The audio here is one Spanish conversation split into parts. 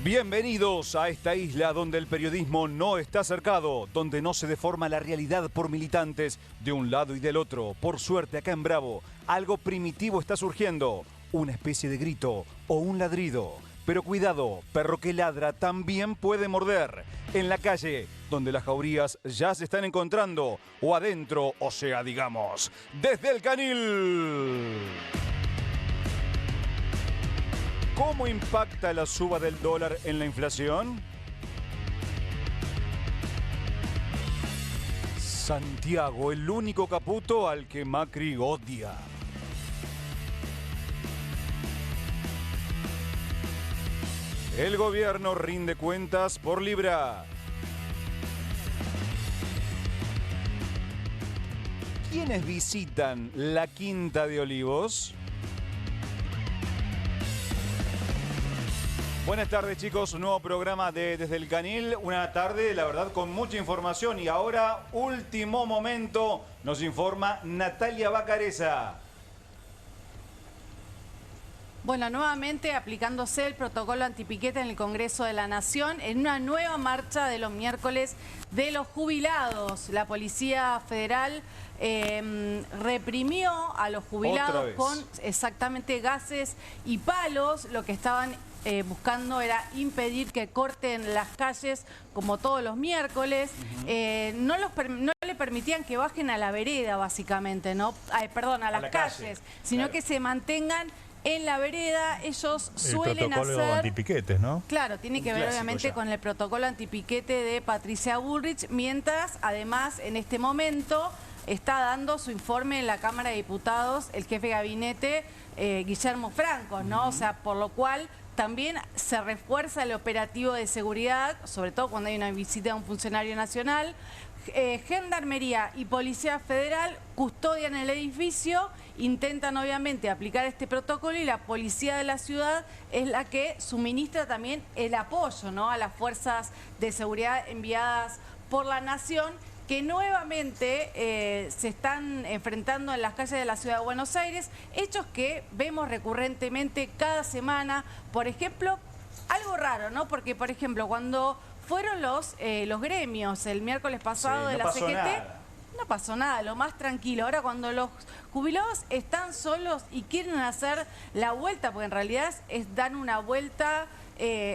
Bienvenidos a esta isla donde el periodismo no está cercado, donde no se deforma la realidad por militantes de un lado y del otro. Por suerte, acá en Bravo, algo primitivo está surgiendo, una especie de grito o un ladrido. Pero cuidado, perro que ladra también puede morder. En la calle, donde las jaurías ya se están encontrando, o adentro, o sea, digamos, desde el canil. ¿Cómo impacta la suba del dólar en la inflación? Santiago, el único caputo al que Macri odia. El gobierno rinde cuentas por libra. ¿Quiénes visitan la Quinta de Olivos? Buenas tardes, chicos, un nuevo programa de Desde el Canil, una tarde, la verdad, con mucha información. Y ahora, último momento, nos informa Natalia Bacareza. Bueno, nuevamente aplicándose el protocolo antipiquete en el Congreso de la Nación en una nueva marcha de los miércoles de los jubilados. La Policía Federal reprimió a los jubilados con exactamente gases y palos. Lo que estaban buscando era impedir que corten las calles como todos los miércoles. No le permitían que bajen a la vereda, básicamente, ¿no? Perdón, a las calles, sino claro, que se mantengan en la vereda. Ellos suelen hacer... El protocolo antipiquetes, ¿no? Claro, tiene que ver obviamente con el protocolo antipiquete de Patricia Bullrich, mientras además en este momento está dando su informe en la Cámara de Diputados el jefe de gabinete Guillermo Franco, ¿no? O sea, por lo cual también se refuerza el operativo de seguridad, sobre todo cuando hay una visita a un funcionario nacional. Gendarmería y Policía Federal custodian el edificio, intentan obviamente aplicar este protocolo, y la policía de la ciudad es la que suministra también el apoyo, ¿no?, a las fuerzas de seguridad enviadas por la Nación, que nuevamente se están enfrentando en las calles de la ciudad de Buenos Aires, hechos que vemos recurrentemente cada semana. Por ejemplo, algo raro, ¿no? Porque, por ejemplo, cuando fueron los gremios el miércoles pasado de la CGT, no pasó nada, lo más tranquilo. Ahora, cuando los jubilados están solos y quieren hacer la vuelta, porque en realidad dan una vuelta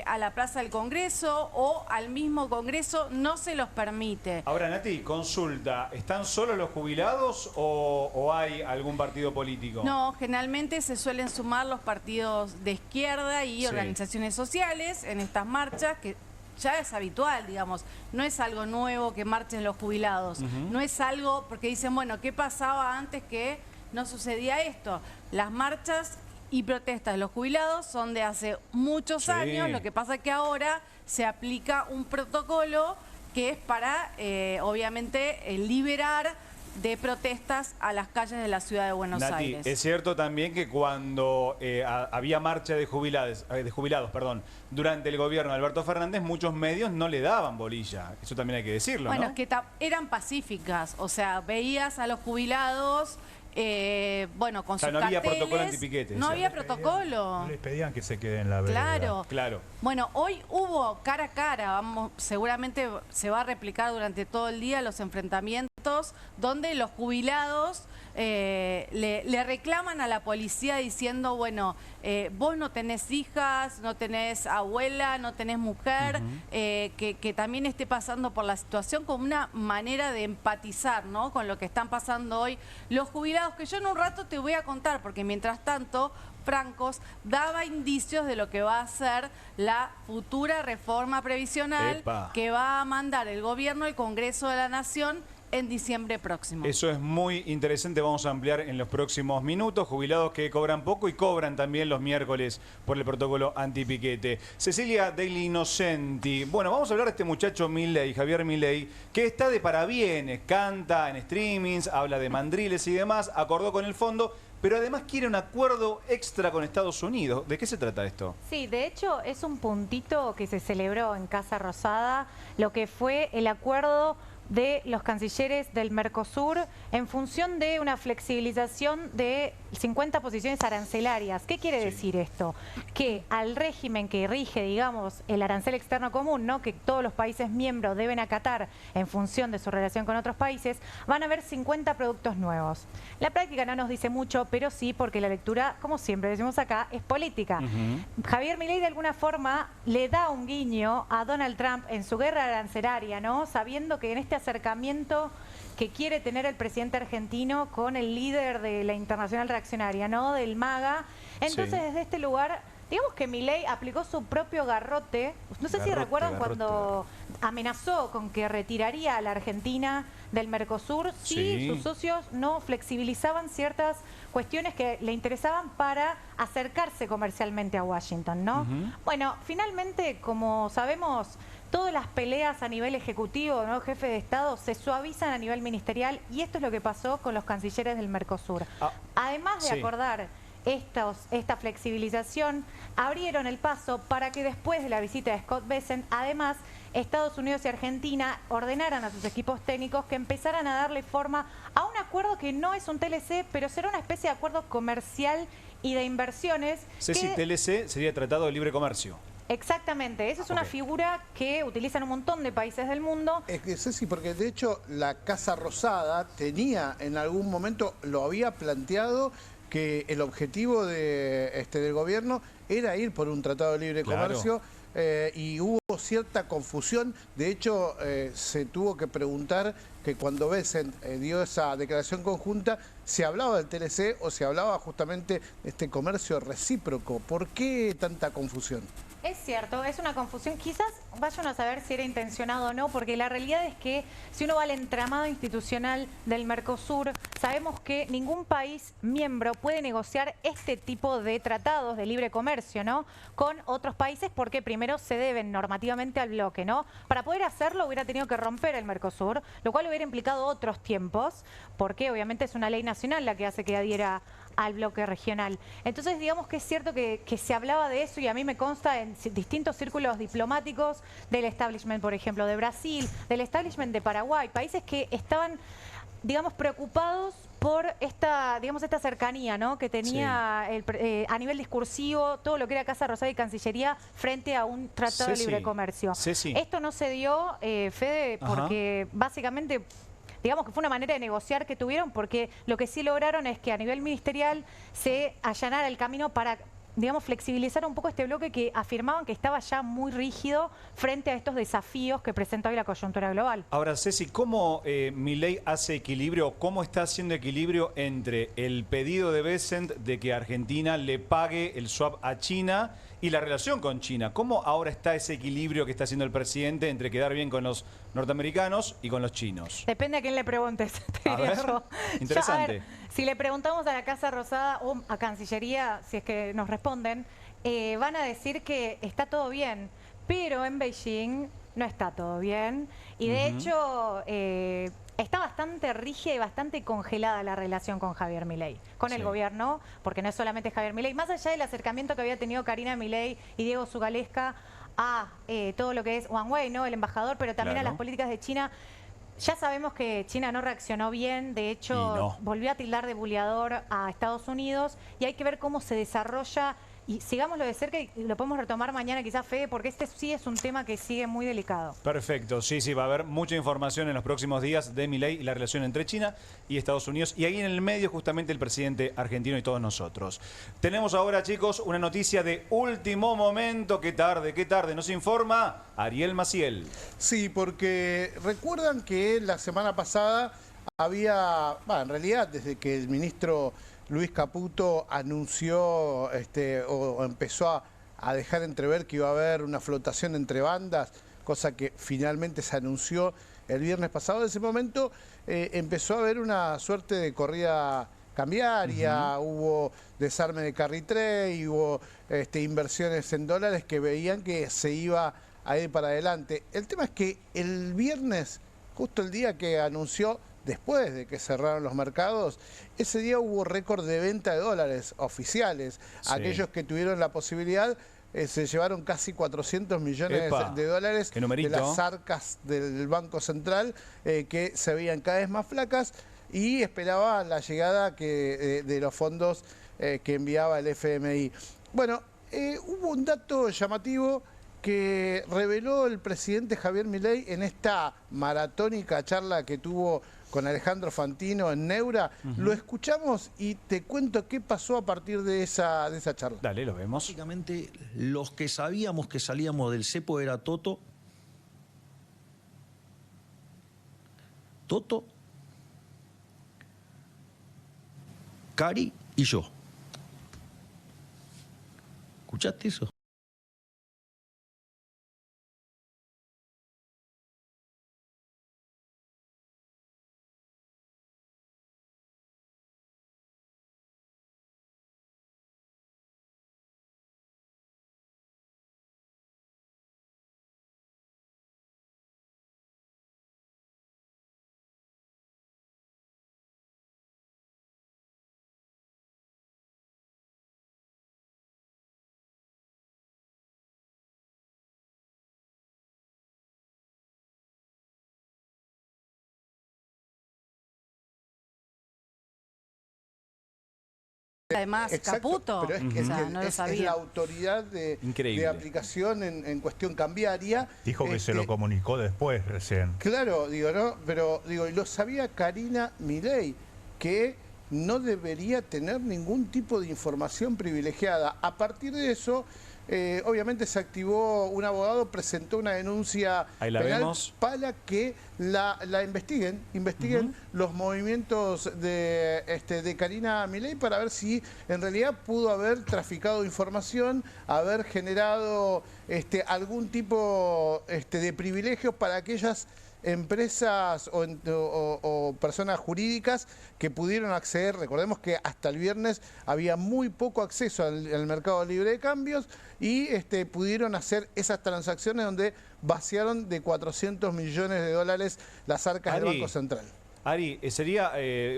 a la Plaza del Congreso o al mismo Congreso, no se los permite. Ahora, Nati, consulta, ¿están solos los jubilados o hay algún partido político? No, generalmente se suelen sumar los partidos de izquierda y organizaciones sociales en estas marchas, que ya es habitual, digamos. No es algo nuevo que marchen los jubilados. No es algo porque dicen, bueno, ¿qué pasaba antes que no sucedía esto? Las marchas y protestas de los jubilados son de hace muchos años. Lo que pasa es que ahora se aplica un protocolo que es para, obviamente, liberar de protestas a las calles de la ciudad de Buenos Aires. Es cierto también que cuando había marcha de jubilados, durante el gobierno de Alberto Fernández, muchos medios no le daban bolilla. Eso también hay que decirlo, bueno, ¿no? Es que eran pacíficas, o sea, veías a los jubilados... bueno, con sus carteles. No había protocolo antipiquete. No había protocolo. No les pedían que se queden en la vereda. Claro. Bueno, hoy hubo cara a cara, seguramente se va a replicar durante todo el día los enfrentamientos, donde los jubilados le reclaman a la policía diciendo, bueno, vos no tenés hijas, no tenés abuela, no tenés mujer, que también esté pasando por la situación, como una manera de empatizar, ¿no?, con lo que están pasando hoy los jubilados, que yo en un rato te voy a contar, porque mientras tanto Francos daba indicios de lo que va a ser la futura reforma previsional que va a mandar el gobierno al Congreso de la Nación en diciembre próximo. Eso es muy interesante, vamos a ampliar en los próximos minutos. Jubilados que cobran poco y cobran también los miércoles por el protocolo antipiquete. Cecilia Daily Innocenti. Bueno, vamos a hablar de este muchacho Milei, Javier Milei, que está de parabienes, canta en streamings, habla de mandriles y demás, acordó con el fondo, pero además quiere un acuerdo extra con Estados Unidos. ¿De qué se trata esto? Sí, de hecho es un puntito que se celebró en Casa Rosada, lo que fue el acuerdo de los cancilleres del Mercosur en función de una flexibilización de 50 posiciones arancelarias. ¿Qué quiere decir esto? Que al régimen que rige, digamos, el arancel externo común, ¿no?, que todos los países miembros deben acatar en función de su relación con otros países, van a haber 50 productos nuevos. La práctica no nos dice mucho, pero sí porque la lectura, como siempre decimos acá, es política. Javier Milei de alguna forma le da un guiño a Donald Trump en su guerra arancelaria, ¿no?, sabiendo que en este acercamiento que quiere tener el presidente argentino con el líder de la Internacional Reaccionaria, ¿no?, del MAGA. Entonces, desde este lugar, digamos que Milei aplicó su propio garrote. No sé si recuerdan cuando amenazó con que retiraría a la Argentina del Mercosur si sus socios no flexibilizaban ciertas cuestiones que le interesaban para acercarse comercialmente a Washington, ¿no? Bueno, finalmente, como sabemos, todas las peleas a nivel ejecutivo, ¿no?, jefe de Estado, se suavizan a nivel ministerial, y esto es lo que pasó con los cancilleres del Mercosur. Además de acordar esta flexibilización, abrieron el paso para que después de la visita de Scott Bessent, además, Estados Unidos y Argentina ordenaran a sus equipos técnicos que empezaran a darle forma a un acuerdo que no es un TLC, pero será una especie de acuerdo comercial y de inversiones. Ceci, TLC sería Tratado de Libre Comercio. Exactamente, esa es una figura que utilizan un montón de países del mundo. Es que Ceci, porque de hecho la Casa Rosada tenía en algún momento, lo había planteado, que el objetivo del gobierno era ir por un tratado de libre comercio, y hubo cierta confusión. De hecho, se tuvo que preguntar que cuando Bessent dio esa declaración conjunta, ¿se hablaba del TLC o se hablaba justamente de este comercio recíproco? ¿Por qué tanta confusión? Es cierto, es una confusión. Quizás vayan a saber si era intencionado o no, porque la realidad es que si uno va al entramado institucional del Mercosur, sabemos que ningún país miembro puede negociar este tipo de tratados de libre comercio, ¿no?, con otros países, porque primero se deben normativamente al bloque, ¿no? Para poder hacerlo hubiera tenido que romper el Mercosur, lo cual hubiera implicado otros tiempos, porque obviamente es una ley nacional la que hace que adhiera al bloque regional. Entonces, digamos que es cierto que se hablaba de eso, y a mí me consta en distintos círculos diplomáticos del establishment, por ejemplo, de Brasil, del establishment de Paraguay, países que estaban, digamos, preocupados por esta cercanía, ¿no?, que tenía a nivel discursivo todo lo que era Casa Rosada y Cancillería frente a un tratado de libre comercio. Esto no se dio, Fede, porque básicamente, digamos que fue una manera de negociar que tuvieron, porque lo que sí lograron es que a nivel ministerial se allanara el camino para, digamos, flexibilizar un poco este bloque que afirmaban que estaba ya muy rígido frente a estos desafíos que presenta hoy la coyuntura global. Ahora, Ceci, ¿cómo Milei hace equilibrio, cómo está haciendo equilibrio entre el pedido de Bessent de que Argentina le pague el swap a China y la relación con China? ¿Cómo ahora está ese equilibrio que está haciendo el presidente entre quedar bien con los norteamericanos y con los chinos? Depende a quién le preguntes, te diría yo. Interesante. A ver, si le preguntamos a la Casa Rosada o a Cancillería, si es que nos responden, van a decir que está todo bien, pero en Beijing no está todo bien. Y de hecho, está bastante rígida y bastante congelada la relación con Javier Milei, con el gobierno, porque no es solamente Javier Milei. Más allá del acercamiento que había tenido Karina Milei y Diego Zugalesca a todo lo que es Wang Wei, ¿no?, el embajador, pero también a las políticas de China. Ya sabemos que China no reaccionó bien, de hecho volvió a tildar de buleador a Estados Unidos, y hay que ver cómo se desarrolla. Y sigámoslo de cerca, y lo podemos retomar mañana quizás, Fede, porque este sí es un tema que sigue muy delicado. Perfecto, sí, va a haber mucha información en los próximos días de Milei y la relación entre China y Estados Unidos. Y ahí en el medio justamente el presidente argentino y todos nosotros. Tenemos ahora, chicos, una noticia de último momento. Qué tarde, nos informa Ariel Maciel. Sí, porque recuerdan que la semana pasada había, en realidad desde que el ministro Luis Caputo anunció o empezó a dejar entrever que iba a haber una flotación entre bandas, cosa que finalmente se anunció el viernes pasado. En ese momento empezó a haber una suerte de corrida cambiaria, hubo desarme de carry trade, hubo inversiones en dólares que veían que se iba a ir para adelante. El tema es que el viernes, justo el día que anunció, después de que cerraron los mercados, ese día hubo récord de venta de dólares oficiales. Aquellos que tuvieron la posibilidad se llevaron casi 400 millones ¡Epa! de dólares ¡Qué de numerito! las arcas del Banco Central, que se veían cada vez más flacas, y esperaba la llegada de los fondos que enviaba el FMI. Bueno, hubo un dato llamativo que reveló el presidente Javier Milei en esta maratónica charla que tuvo con Alejandro Fantino en Neura. Lo escuchamos y te cuento qué pasó a partir de esa charla. Dale, lo vemos. Básicamente, los que sabíamos que salíamos del cepo era Toto, Cari y yo. ¿Escuchaste eso? Además, Exacto, Caputo, pero es que, o sea, no lo es sabía. la autoridad de aplicación en cuestión cambiaria. Dijo que se lo comunicó después recién. Claro, digo, ¿no? Pero digo, y lo sabía Karina Milei, que no debería tener ningún tipo de información privilegiada. A partir de eso, obviamente se activó un abogado, presentó una denuncia penal para que la investiguen los movimientos de Karina Milei, para ver si en realidad pudo haber traficado información, haber generado algún tipo de privilegios para aquellas empresas o personas jurídicas que pudieron acceder. Recordemos que hasta el viernes había muy poco acceso al mercado libre de cambios, y pudieron hacer esas transacciones donde vaciaron de 400 millones de dólares las arcas del Banco Central. Ari, sería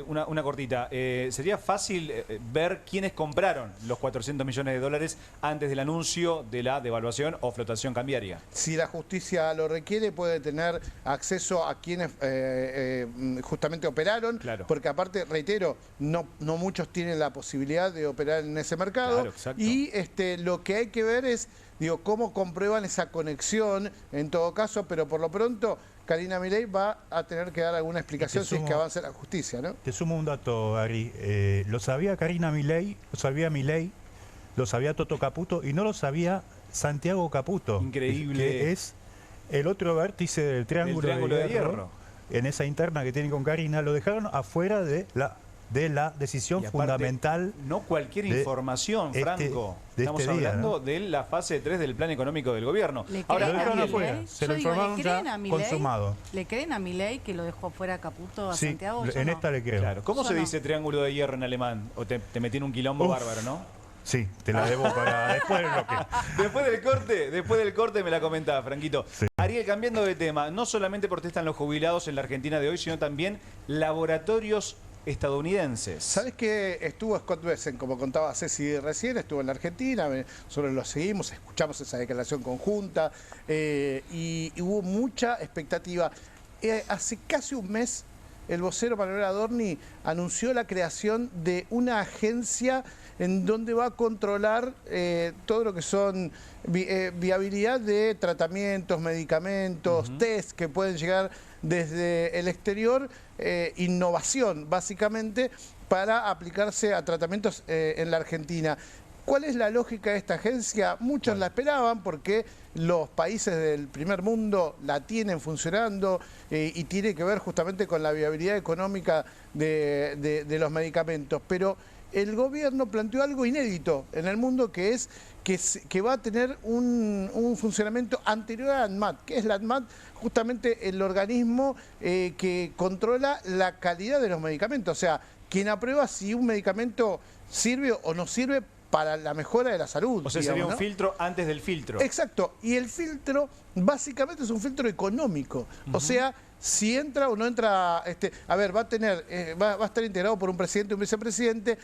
una cortita. ¿Sería fácil ver quiénes compraron los 400 millones de dólares antes del anuncio de la devaluación o flotación cambiaria? Si la justicia lo requiere, puede tener acceso a quienes justamente operaron, claro. Porque aparte, reitero, no muchos tienen la posibilidad de operar en ese mercado. Claro, exacto. Y lo que hay que ver es, cómo comprueban esa conexión en todo caso, pero por lo pronto Karina Milei va a tener que dar alguna explicación si es que avance la justicia, ¿no? Te sumo un dato, Ari. Lo sabía Karina Milei, lo sabía Milei, lo sabía Toto Caputo y no lo sabía Santiago Caputo. Increíble. Que es el otro vértice del Triángulo de Hierro. En esa interna que tiene con Karina, lo dejaron afuera de la decisión aparte, fundamental. No cualquier información, Franco. Estamos hablando de la fase 3 del plan económico del gobierno. Ahora, lo dejaron afuera. Se lo informaron ya consumado. ¿Le creen a Milei que lo dejó afuera Caputo a Santiago? En esta le creo. Claro. ¿Cómo se dice triángulo de hierro en alemán? O te metí en un quilombo bárbaro, ¿no? Sí, te la debo para después del bloque. Después del corte me la comentaba, Franquito. Sí. Ariel, cambiando de tema, no solamente protestan los jubilados en la Argentina de hoy, sino también laboratorios estadounidenses. ¿Sabes que estuvo Scott Bessent, como contaba Ceci recién, estuvo en la Argentina, nosotros lo seguimos, escuchamos esa declaración conjunta, y hubo mucha expectativa. Hace casi un mes, el vocero Manuel Adorni anunció la creación de una agencia en donde va a controlar todo lo que son viabilidad de tratamientos, medicamentos, test que pueden llegar desde el exterior, innovación básicamente para aplicarse a tratamientos en la Argentina. ¿Cuál es la lógica de esta agencia? Muchos la esperaban porque los países del primer mundo la tienen funcionando, y tiene que ver justamente con la viabilidad económica de los medicamentos. Pero el gobierno planteó algo inédito en el mundo, que es que va a tener un funcionamiento anterior a la ANMAT. ¿Qué es la ANMAT? Justamente el organismo que controla la calidad de los medicamentos. O sea, quien aprueba si un medicamento sirve o no sirve para la mejora de la salud. O sea, sería un filtro antes del filtro. Exacto. Y el filtro básicamente es un filtro económico. O sea, si entra o no entra, a ver, va a estar integrado por un presidente y un vicepresidente,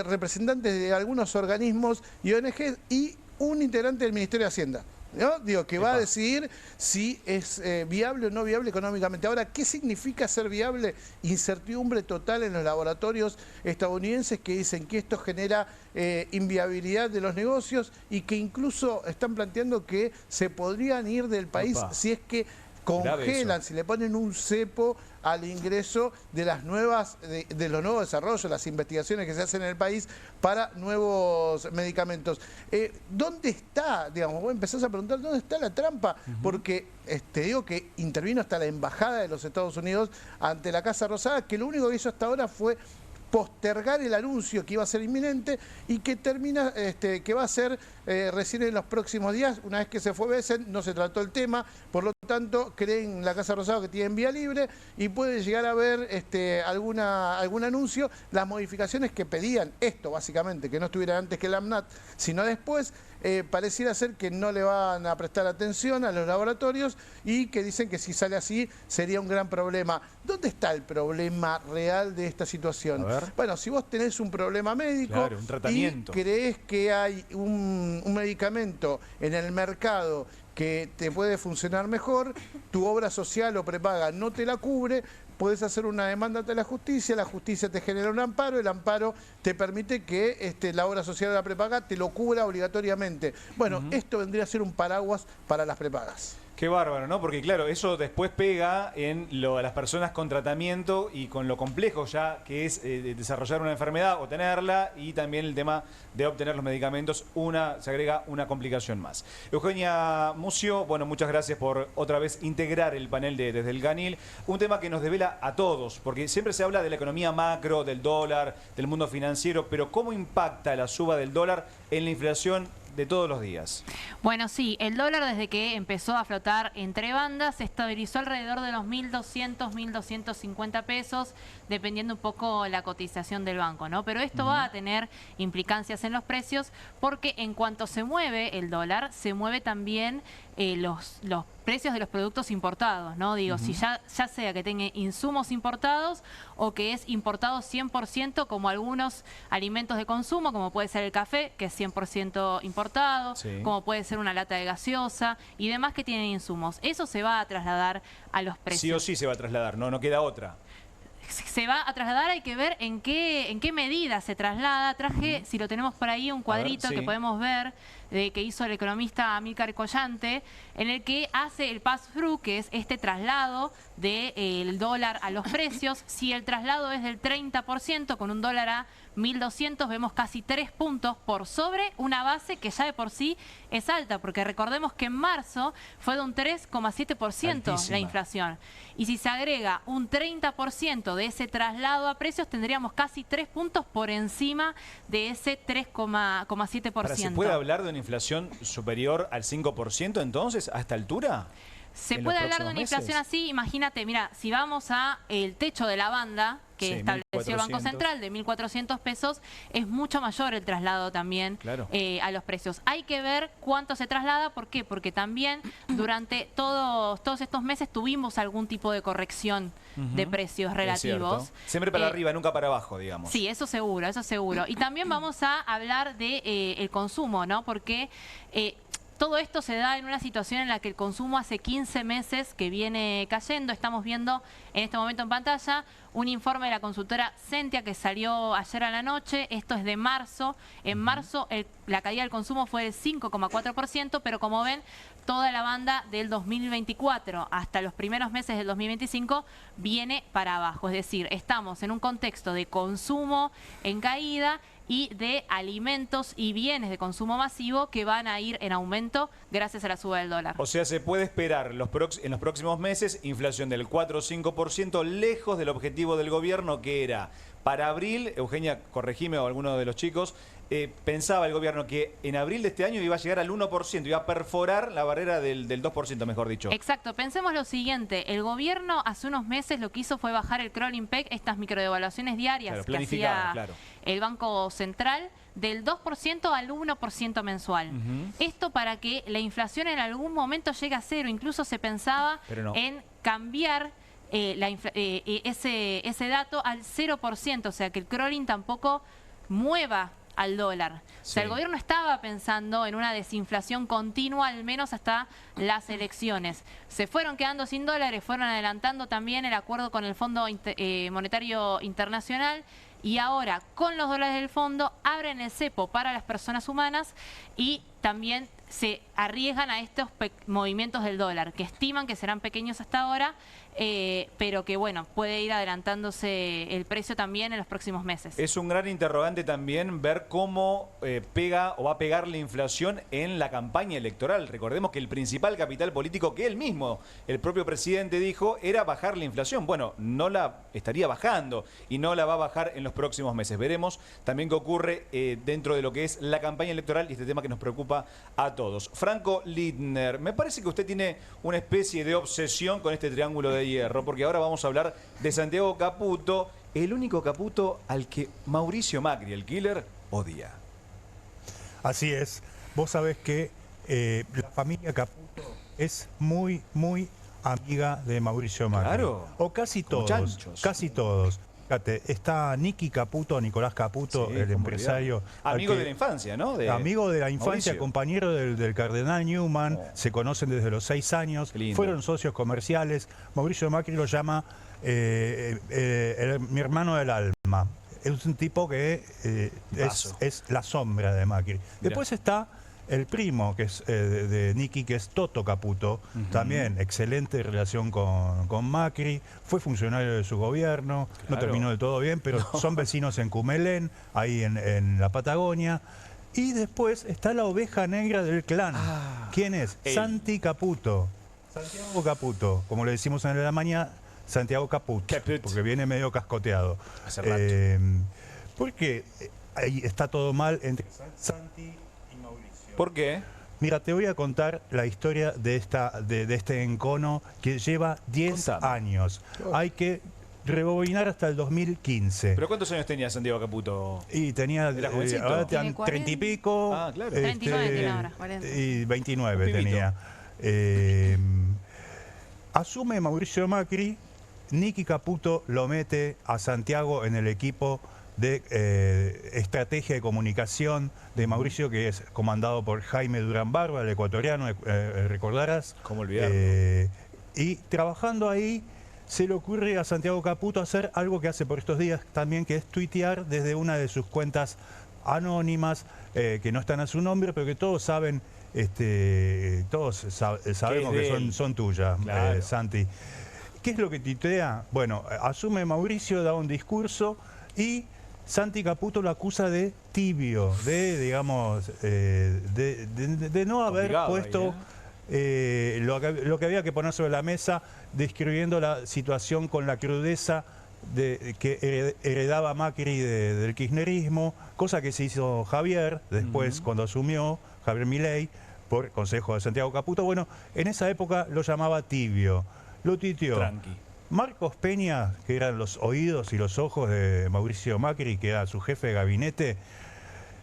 representantes de algunos organismos y ONGs, y un integrante del Ministerio de Hacienda, ¿no? Digo, que va a decidir si es viable o no viable económicamente. Ahora, ¿qué significa ser viable? Incertidumbre total en los laboratorios estadounidenses que dicen que esto genera inviabilidad de los negocios y que incluso están planteando que se podrían ir del país si es que congelan, si le ponen un cepo al ingreso de las nuevas, de los nuevos desarrollos, las investigaciones que se hacen en el país para nuevos medicamentos. ¿Dónde está, digamos, vos empezás a preguntar, ¿dónde está la trampa? Porque te digo que intervino hasta la Embajada de los Estados Unidos ante la Casa Rosada, que lo único que hizo hasta ahora fue postergar el anuncio que iba a ser inminente y que termina, que va a ser recién en los próximos días. Una vez que se fue Bessent, no se trató el tema, por lo tanto creen la Casa Rosada que tienen vía libre y puede llegar a haber algún anuncio. Las modificaciones que pedían, esto básicamente, que no estuviera antes que el AMNAT, sino después, pareciera ser que no le van a prestar atención a los laboratorios y que dicen que si sale así sería un gran problema. ¿Dónde está el problema real de esta situación? Bueno, si vos tenés un problema médico un tratamiento, y creés que hay un medicamento en el mercado que te puede funcionar mejor, tu obra social o prepaga no te la cubre, podés hacer una demanda ante la justicia te genera un amparo, el amparo te permite que la obra social o la prepaga te lo cubra obligatoriamente. Bueno, esto vendría a ser un paraguas para las prepagas. Qué bárbaro, ¿no? Porque claro, eso después pega en a las personas con tratamiento y con lo complejo ya que es desarrollar una enfermedad o tenerla, y también el tema de obtener los medicamentos, se agrega una complicación más. Eugenia Mucio, bueno, muchas gracias por otra vez integrar el panel desde el Ganil, un tema que nos devela a todos, porque siempre se habla de la economía macro, del dólar, del mundo financiero, pero ¿cómo impacta la suba del dólar en la inflación de todos los días? Bueno, sí, el dólar desde que empezó a flotar entre bandas se estabilizó alrededor de los 1.200, 1.250 pesos, dependiendo un poco la cotización del banco, ¿no? Pero esto va a tener implicancias en los precios, porque en cuanto se mueve el dólar, se mueve también los precios de los productos importados, ¿no? Digo, si ya sea que tenga insumos importados o que es importado 100%, como algunos alimentos de consumo, como puede ser el café, que es 100% importado, como puede ser una lata de gaseosa y demás que tienen insumos. Eso se va a trasladar a los precios. Sí o sí se va a trasladar, no queda otra. Se va a trasladar, hay que ver en qué medida se traslada. Traje, si lo tenemos por ahí, un cuadrito que podemos ver que hizo el economista Amílcar Collante, en el que hace el pass-through, que es este traslado del dólar a los precios. Si el traslado es del 30%, con un dólar a 1.200, vemos casi 3 puntos por sobre una base que ya de por sí es alta, porque recordemos que en marzo fue de un 3,7% la inflación. Y si se agrega un 30% de ese traslado a precios, tendríamos casi 3 puntos por encima de ese 3,7%. ¿Se puede hablar de una inflación superior al 5% entonces, a esta altura? Se puede hablar de una inflación así, imagínate, mira, si vamos a el techo de la banda que estableció el Banco Central de 1.400 pesos, es mucho mayor el traslado también a los precios. Hay que ver cuánto se traslada, ¿por qué? Porque también durante todos estos meses tuvimos algún tipo de corrección de precios relativos. Siempre para arriba, nunca para abajo, digamos. Sí, eso seguro, eso seguro. Y también vamos a hablar de el consumo, ¿no? Porque todo esto se da en una situación en la que el consumo hace 15 meses que viene cayendo. Estamos viendo en este momento en pantalla un informe de la consultora Sentia que salió ayer a la noche. Esto es de marzo. En marzo la caída del consumo fue del 5,4%, pero como ven, toda la banda del 2024 hasta los primeros meses del 2025 viene para abajo. Es decir, estamos en un contexto de consumo en caída y de alimentos y bienes de consumo masivo que van a ir en aumento gracias a la suba del dólar. O sea, se puede esperar en los próximos meses inflación del 4 o 5%, lejos del objetivo del gobierno, que era para abril. Eugenia, corregime, o alguno de los chicos, pensaba el gobierno que en abril de este año iba a llegar al 1%, iba a perforar la barrera del 2%, mejor dicho. Exacto, pensemos lo siguiente, el gobierno hace unos meses lo que hizo fue bajar el crawling peg, estas microdevaluaciones diarias que hacía el Banco Central, del 2% al 1% mensual. Esto para que la inflación en algún momento llegue a cero. Incluso se pensaba en cambiar ese dato al 0%, o sea que el crawling tampoco mueva al dólar. O sea, el gobierno estaba pensando en una desinflación continua, al menos hasta las elecciones. Se fueron quedando sin dólares, fueron adelantando también el acuerdo con el Fondo Monetario Internacional, y ahora con los dólares del fondo abren el cepo para las personas humanas y también se arriesgan a estos movimientos del dólar, que estiman que serán pequeños hasta ahora, pero que bueno, puede ir adelantándose el precio también en los próximos meses. Es un gran interrogante también ver cómo pega o va a pegar la inflación en la campaña electoral. Recordemos que el principal capital político que él mismo, el propio presidente, dijo era bajar la inflación. Bueno, no la estaría bajando y no la va a bajar en los próximos meses. Veremos también qué ocurre dentro de lo que es la campaña electoral y este tema que nos preocupa a todos. Franco Lindner, me parece que usted tiene una especie de obsesión con este triángulo de hierro, porque ahora vamos a hablar de Santiago Caputo, el único Caputo al que Mauricio Macri, el killer, odia. Así es. Vos sabés que la familia Caputo es muy, muy amiga de Mauricio Macri. Claro. O casi todos. Chanchos. Casi todos. Fíjate, está Nicky Caputo, Nicolás Caputo, Sí, el empresario. Amigo de la infancia, ¿no? Amigo de la infancia, Mauricio. Compañero del cardenal Newman, se conocen desde los 6 años, Qué lindo. fueron socios comerciales. Mauricio Macri lo llama mi hermano del alma. Es un tipo que es la sombra de Macri. Mirá. Después está el primo, que es de Nicky, que es Toto Caputo, también excelente relación con Macri, fue funcionario de su gobierno, no Claro. terminó de todo bien, pero son vecinos en Cumelén, ahí en la Patagonia. Y después está la oveja negra del clan. ¿Quién es? Él. Santi Caputo. Santiago Caputo, como le decimos en la mañana, Santiago Caput, Caput. porque viene medio cascoteado. Hace rato. Porque ahí está todo mal entre Santi y Mauricio. ¿Por qué? Mira, te voy a contar la historia de este encono que lleva 10 Contame. años. Hay que rebobinar hasta el 2015. ¿Pero cuántos años tenía Santiago Caputo? Y tenía ¿Era jovencito? ahora Tiene 30 y pico. Ah, claro. 39 tiene ahora. 40. Y 29 Un pibito. tenía. Asume Mauricio Macri, Nicky Caputo lo mete a Santiago en el equipo de estrategia de comunicación de Mauricio, que es comandado por Jaime Durán Barba, el ecuatoriano, recordarás. ¿Cómo olvidarlo? Y trabajando ahí, se le ocurre a Santiago Caputo hacer algo que hace por estos días también, que es tuitear desde una de sus cuentas anónimas, que no están a su nombre, pero que todos saben, sabemos de que él. son tuyas, Claro. Santi. ¿Qué es lo que tuitea? Bueno, asume Mauricio, da un discurso y Santi Caputo lo acusa de tibio, de, digamos, de no haber Complicado puesto ahí, lo que había que poner sobre la mesa, describiendo la situación con la crudeza que heredaba Macri del kirchnerismo, cosa que se hizo Javier después cuando asumió, Javier Milei, por consejo de Santiago Caputo. Bueno, en esa época lo llamaba tibio, lo tuiteó. Tranqui. Marcos Peña, que eran los oídos y los ojos de Mauricio Macri, que era su jefe de gabinete,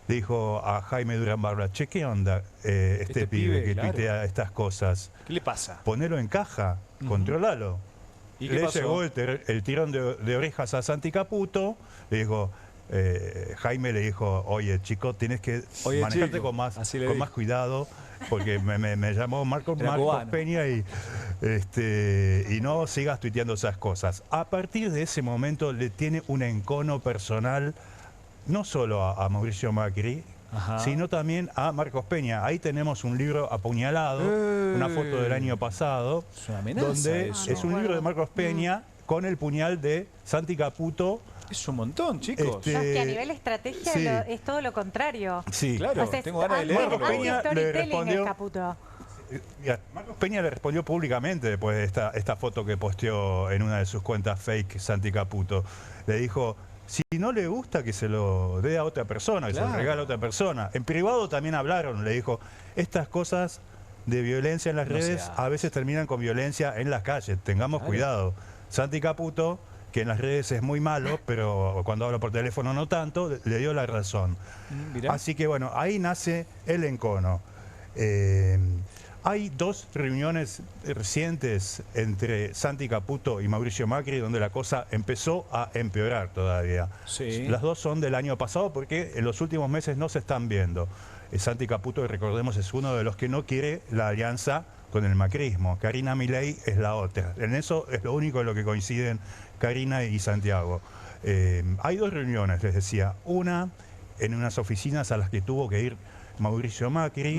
dijo a Jaime Durán Barba: che, ¿qué onda este pibe que claro. tuitea estas cosas? ¿Qué le pasa? Ponelo en caja, controlalo. ¿Y qué Le pasó? llegó el tirón de orejas a Santi Caputo, le dijo, Jaime le dijo: oye, chico, tienes que Oye, manejarte chico, con más así le dijo. cuidado, porque me llamó Marcos cubano. Peña y no sigas tuiteando esas cosas. A partir de ese momento le tiene un encono personal, no solo a Mauricio Macri, Ajá. sino también a Marcos Peña. Ahí tenemos un libro apuñalado, una foto del año pasado, Es una amenaza donde eso. es un libro de Marcos Peña con el puñal de Santi Caputo. Es un montón, chicos. No, es que a nivel estrategia sí. es todo lo contrario. Sí, Claro, O sea, tengo ganas de anti- leerlo. Peña le anti-storytelling respondió- el Caputo. Mira, Marcos Peña le respondió públicamente después de esta foto que posteó en una de sus cuentas fake Santi Caputo. Le dijo: si no le gusta, que se lo dé a otra persona, que se Claro. lo regale a otra persona. En privado también hablaron, le dijo: estas cosas de violencia en las No se redes hace. a veces terminan con violencia en las calles. Tengamos Claro. cuidado. Santi Caputo, que en las redes es muy malo, pero cuando habla por teléfono no tanto, le dio la razón. Mirá. Así que bueno, ahí nace el encono. Hay dos reuniones recientes entre Santi Caputo y Mauricio Macri donde la cosa empezó a empeorar todavía. Sí. Las dos son del año pasado porque en los últimos meses no se están viendo. Santi Caputo, recordemos, es uno de los que no quiere la alianza con el macrismo. Karina Milei es la otra. En eso es lo único en lo que coinciden Karina y Santiago. Hay dos reuniones, les decía. Una en unas oficinas a las que tuvo que ir Mauricio Macri,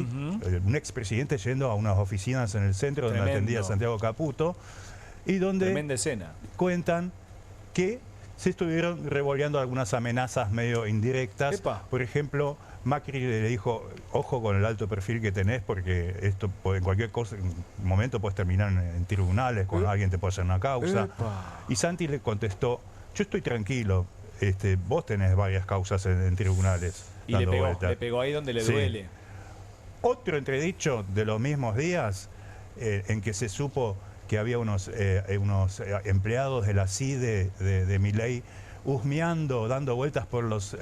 un expresidente yendo a unas oficinas en el centro donde atendía a Santiago Caputo, y donde Tremenda escena. cuentan que se estuvieron revoleando algunas amenazas medio indirectas. Epa. Por ejemplo, Macri le dijo, ojo con el alto perfil que tenés, porque esto en cualquier cosa, en un momento puedes terminar en tribunales, con alguien te puede hacer una causa. Epa. Y Santi le contestó, yo estoy tranquilo, vos tenés varias causas en tribunales. Y dando le vueltas". pegó ahí donde le Sí. duele. Otro entredicho de los mismos días en que se supo que había unos empleados de la CIDE de Milei husmeando, dando vueltas por los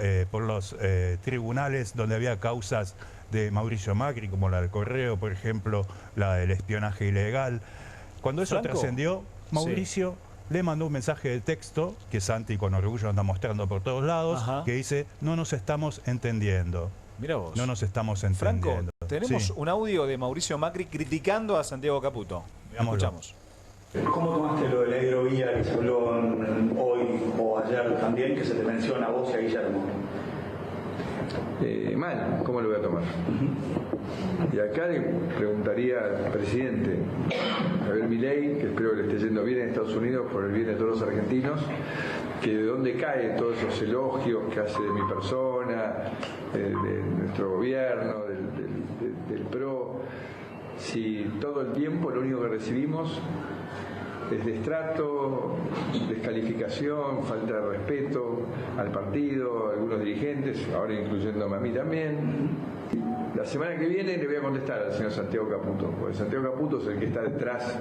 tribunales donde había causas de Mauricio Macri, como la del Correo, por ejemplo, la del espionaje ilegal. Cuando eso Franco, trascendió, Mauricio le mandó un mensaje de texto, que Santi con orgullo anda mostrando por todos lados, Ajá. que dice, no nos estamos entendiendo. Mira vos. No nos estamos Franco, entendiendo. tenemos Sí. un audio de Mauricio Macri criticando a Santiago Caputo. Veámoslo. Escuchamos. ¿Cómo tomaste lo de la hidrovía que se habló hoy o ayer también, que se te menciona a vos y a Guillermo? Mal, ¿cómo lo voy a tomar? Y acá le preguntaría al presidente Javier Milei, que espero que le esté yendo bien en Estados Unidos por el bien de todos los argentinos, que de dónde caen todos esos elogios que hace de mi persona, de nuestro gobierno, del PRO, si todo el tiempo lo único que recibimos es destrato, descalificación, falta de respeto al partido, a algunos dirigentes, ahora incluyéndome a mí también. La semana que viene le voy a contestar al señor Santiago Caputo, porque Santiago Caputo es el que está detrás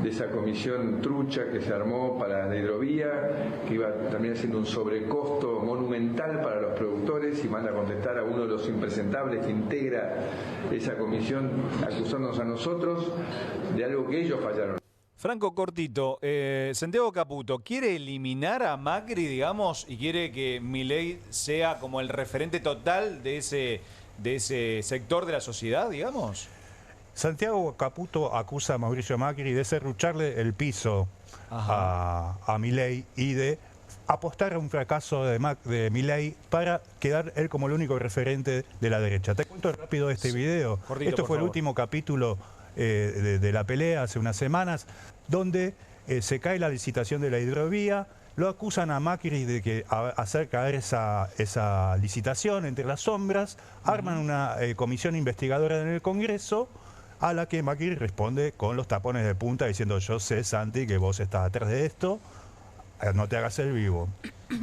de esa comisión trucha que se armó para la hidrovía, que iba también siendo un sobrecosto monumental para los productores, y manda a contestar a uno de los impresentables que integra esa comisión, acusándonos a nosotros de algo que ellos fallaron. Franco, cortito, Santiago Caputo, ¿quiere eliminar a Macri, digamos, y quiere que Milei sea como el referente total de ese sector de la sociedad, digamos? Santiago Caputo acusa a Mauricio Macri de serrucharle el piso a Milei y de apostar a un fracaso de Milei para quedar él como el único referente de la derecha. Te cuento rápido este video. Cortito, Esto por fue el favor. último capítulo de la pelea hace unas semanas, donde se cae la licitación de la hidrovía. Lo acusan a Macri de que hacer caer esa licitación entre las sombras, arman una comisión investigadora en el Congreso, a la que Macri responde con los tapones de punta diciendo, yo sé, Santi, que vos estás atrás de esto, no te hagas el vivo.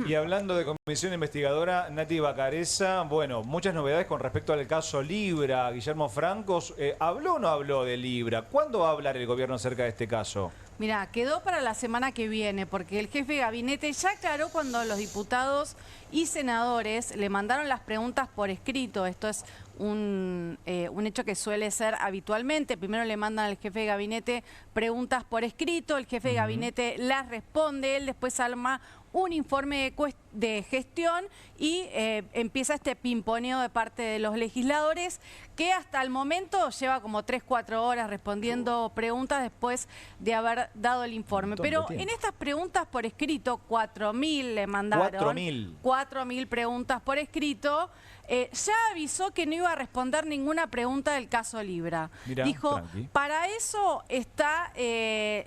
Y hablando de comisión investigadora, Nati Bacareza, bueno, muchas novedades con respecto al caso Libra. Guillermo Francos, ¿habló o no habló de Libra? ¿Cuándo va a hablar el gobierno acerca de este caso? Mira, quedó para la semana que viene, porque el jefe de gabinete ya aclaró cuando los diputados y senadores le mandaron las preguntas por escrito. Esto es un hecho que suele ser habitualmente. Primero le mandan al jefe de gabinete preguntas por escrito, el jefe de gabinete las responde, él después arma un informe de gestión y empieza este pimponeo de parte de los legisladores, que hasta el momento lleva como 3-4 horas respondiendo preguntas después de haber dado el informe. Pero en estas preguntas por escrito, 4.000 le mandaron. 4.000 preguntas por escrito. Ya avisó que no iba a responder ninguna pregunta del caso Libra. Mirá, dijo, tranqui. para eso está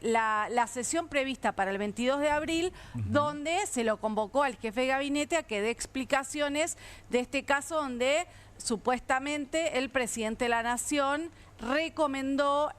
la sesión prevista para el 22 de abril, donde se lo convocó al jefe de gabinete a que dé explicaciones de este caso donde supuestamente el presidente de la Nación recomendó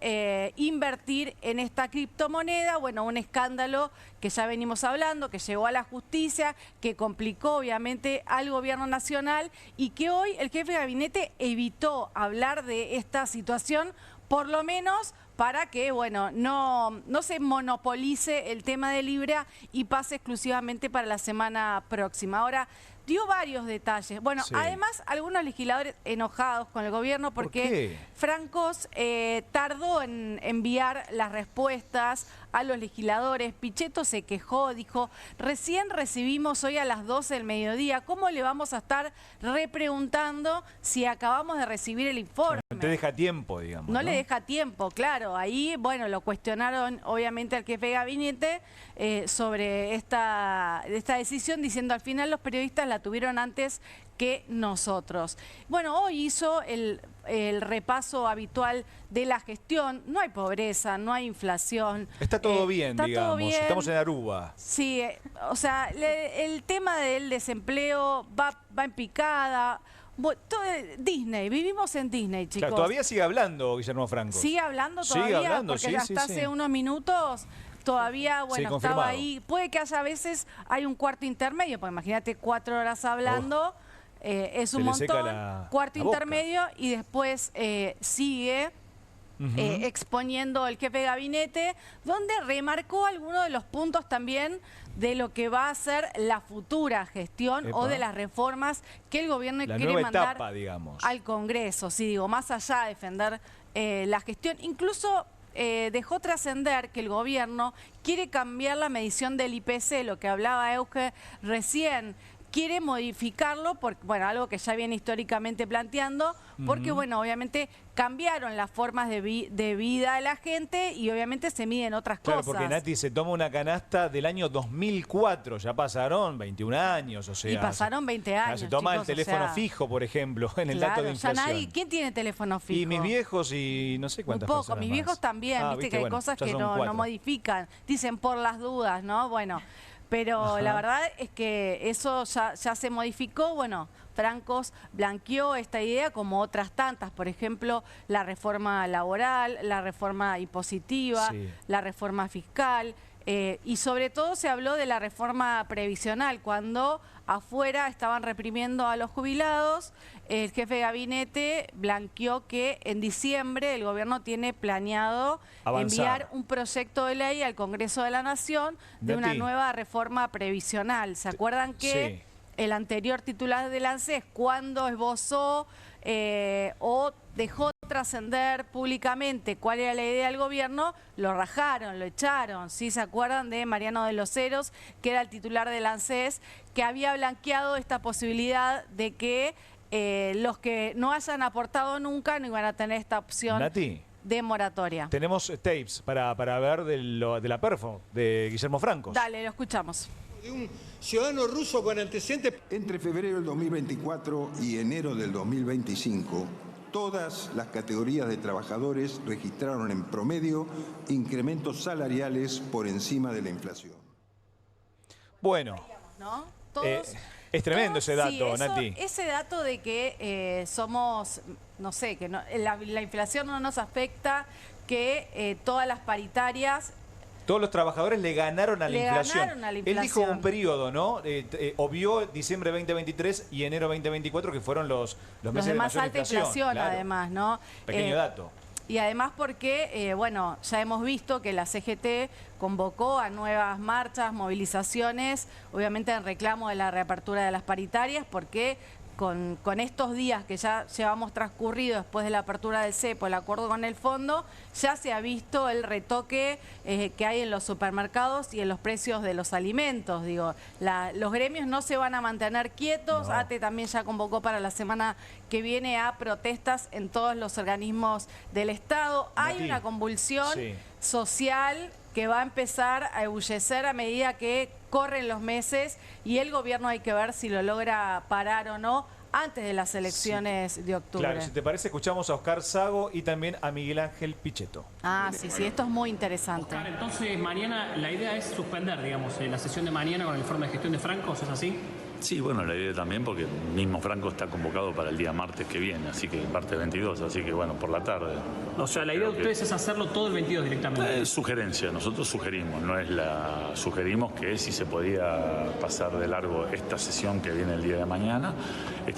invertir en esta criptomoneda. Bueno, un escándalo que ya venimos hablando, que llegó a la justicia, que complicó obviamente al gobierno nacional y que hoy el jefe de gabinete evitó hablar de esta situación, por lo menos para que, bueno, no se monopolice el tema de Libra y pase exclusivamente para la semana próxima. Ahora, dio varios detalles. Bueno, Sí. además algunos legisladores enojados con el gobierno porque qué? Francos tardó en enviar las respuestas a los legisladores. Pichetto se quejó, dijo, recién recibimos hoy a las 12 del mediodía, ¿cómo le vamos a estar repreguntando si acabamos de recibir el informe? No te deja tiempo, digamos. No le deja tiempo, claro. Ahí, bueno, lo cuestionaron obviamente al jefe de gabinete sobre esta decisión, diciendo al final los periodistas la tuvieron antes que nosotros. Bueno, hoy hizo el repaso habitual de la gestión. No hay pobreza, no hay inflación. Está todo bien, está digamos. todo bien. Estamos en Aruba. Sí, o sea, el tema del desempleo va en picada. Disney, vivimos en Disney, chicos. Claro, todavía sigue hablando Guillermo Franco. Sigue hablando Sigue todavía, hablando, porque sí, ya sí, hasta sí. hace unos minutos todavía, bueno, Sí, estaba confirmado. ahí. Puede que haya veces hay un cuarto intermedio, porque imagínate 4 horas hablando, es un Se le seca montón. Cuarto la boca. intermedio y después sigue exponiendo el jefe de gabinete, donde remarcó algunos de los puntos también de lo que va a ser la futura gestión Epa. o de las reformas que el gobierno La quiere nueva mandar etapa, digamos. al Congreso. Sí, digo, más allá de defender la gestión, incluso dejó trascender que el gobierno quiere cambiar la medición del IPC, lo que hablaba Euge recién. Quiere modificarlo, porque, bueno, algo que ya viene históricamente planteando, porque, bueno, obviamente cambiaron las formas de vida de la gente y obviamente se miden otras Claro, cosas. porque Nati se toma una canasta del año 2004, ya pasaron 21 años, o sea... Y pasaron 20 años, Se toma chicos, el teléfono o sea, fijo, por ejemplo, en el claro, dato de ya inflación. nadie, ¿quién tiene teléfono fijo? Y mis viejos y no sé Muy cuántas poco, personas mis más. viejos también, viste que hay bueno, cosas ya que son no 4. modifican, dicen por las dudas, ¿no? Bueno, pero la verdad es que eso ya se modificó, bueno, Francos blanqueó esta idea como otras tantas, por ejemplo, la reforma laboral, la reforma impositiva, Sí. la reforma fiscal, y sobre todo se habló de la reforma previsional, cuando afuera estaban reprimiendo a los jubilados. El jefe de gabinete blanqueó que en diciembre el gobierno tiene planeado Avanzar. enviar un proyecto de ley al Congreso de la Nación de una Nati. nueva reforma previsional. ¿Se acuerdan que Sí. el anterior titular del ANSES, cuando esbozó o dejó trascender públicamente cuál era la idea del gobierno, lo rajaron, lo echaron? ¿Sí? ¿Se acuerdan de Mariano de los Heros, que era el titular del ANSES, que había blanqueado esta posibilidad de que los que no hayan aportado nunca no iban a tener esta opción Nati, de moratoria? tenemos tapes para ver de la perfo de Guillermo Franco. Dale, lo escuchamos. De un ciudadano ruso con antecedentes. Entre febrero del 2024 y enero del 2025, todas las categorías de trabajadores registraron en promedio incrementos salariales por encima de la inflación. Bueno, ¿No? Todos, es tremendo todos, ese dato, sí, eso, Nati. Ese dato de que somos, no sé, que no, la inflación no nos afecta, que todas las paritarias... Todos los trabajadores le ganaron a la inflación. ganaron a la Él dijo inflación. un periodo, ¿no? Obvió diciembre 2023 y enero 2024, que fueron los meses de de más mayor alta inflación, claro. además, ¿no? Pequeño dato. Y además porque, bueno, ya hemos visto que la CGT convocó a nuevas marchas, movilizaciones, obviamente en reclamo de la reapertura de las paritarias, porque con estos días que ya llevamos transcurrido después de la apertura del CEPO, el acuerdo con el fondo, ya se ha visto el retoque que hay en los supermercados y en los precios de los alimentos. Digo, los gremios no se van a mantener quietos. No. ATE también ya convocó para la semana que viene a protestas en todos los organismos del Estado. Hay Nati, una convulsión sí. social que va a empezar a ebullecer a medida que corren los meses, y el gobierno hay que ver si lo logra parar o no antes de las elecciones de octubre. Claro, si te parece, escuchamos a Oscar Sago y también a Miguel Ángel Pichetto. Ah, sí, sí, esto es muy interesante. Oscar, entonces mañana la idea es suspender, digamos, la sesión de mañana con el informe de gestión de Francos, ¿es así? Sí, bueno, la idea también, porque mismo Franco está convocado para el día martes que viene, así que martes 22, así que bueno, por la tarde. O sea, la idea de ustedes es hacerlo todo el 22 directamente. Sugerencia, nosotros sugerimos, no es la... Sugerimos que si se podía pasar de largo esta sesión que viene el día de mañana,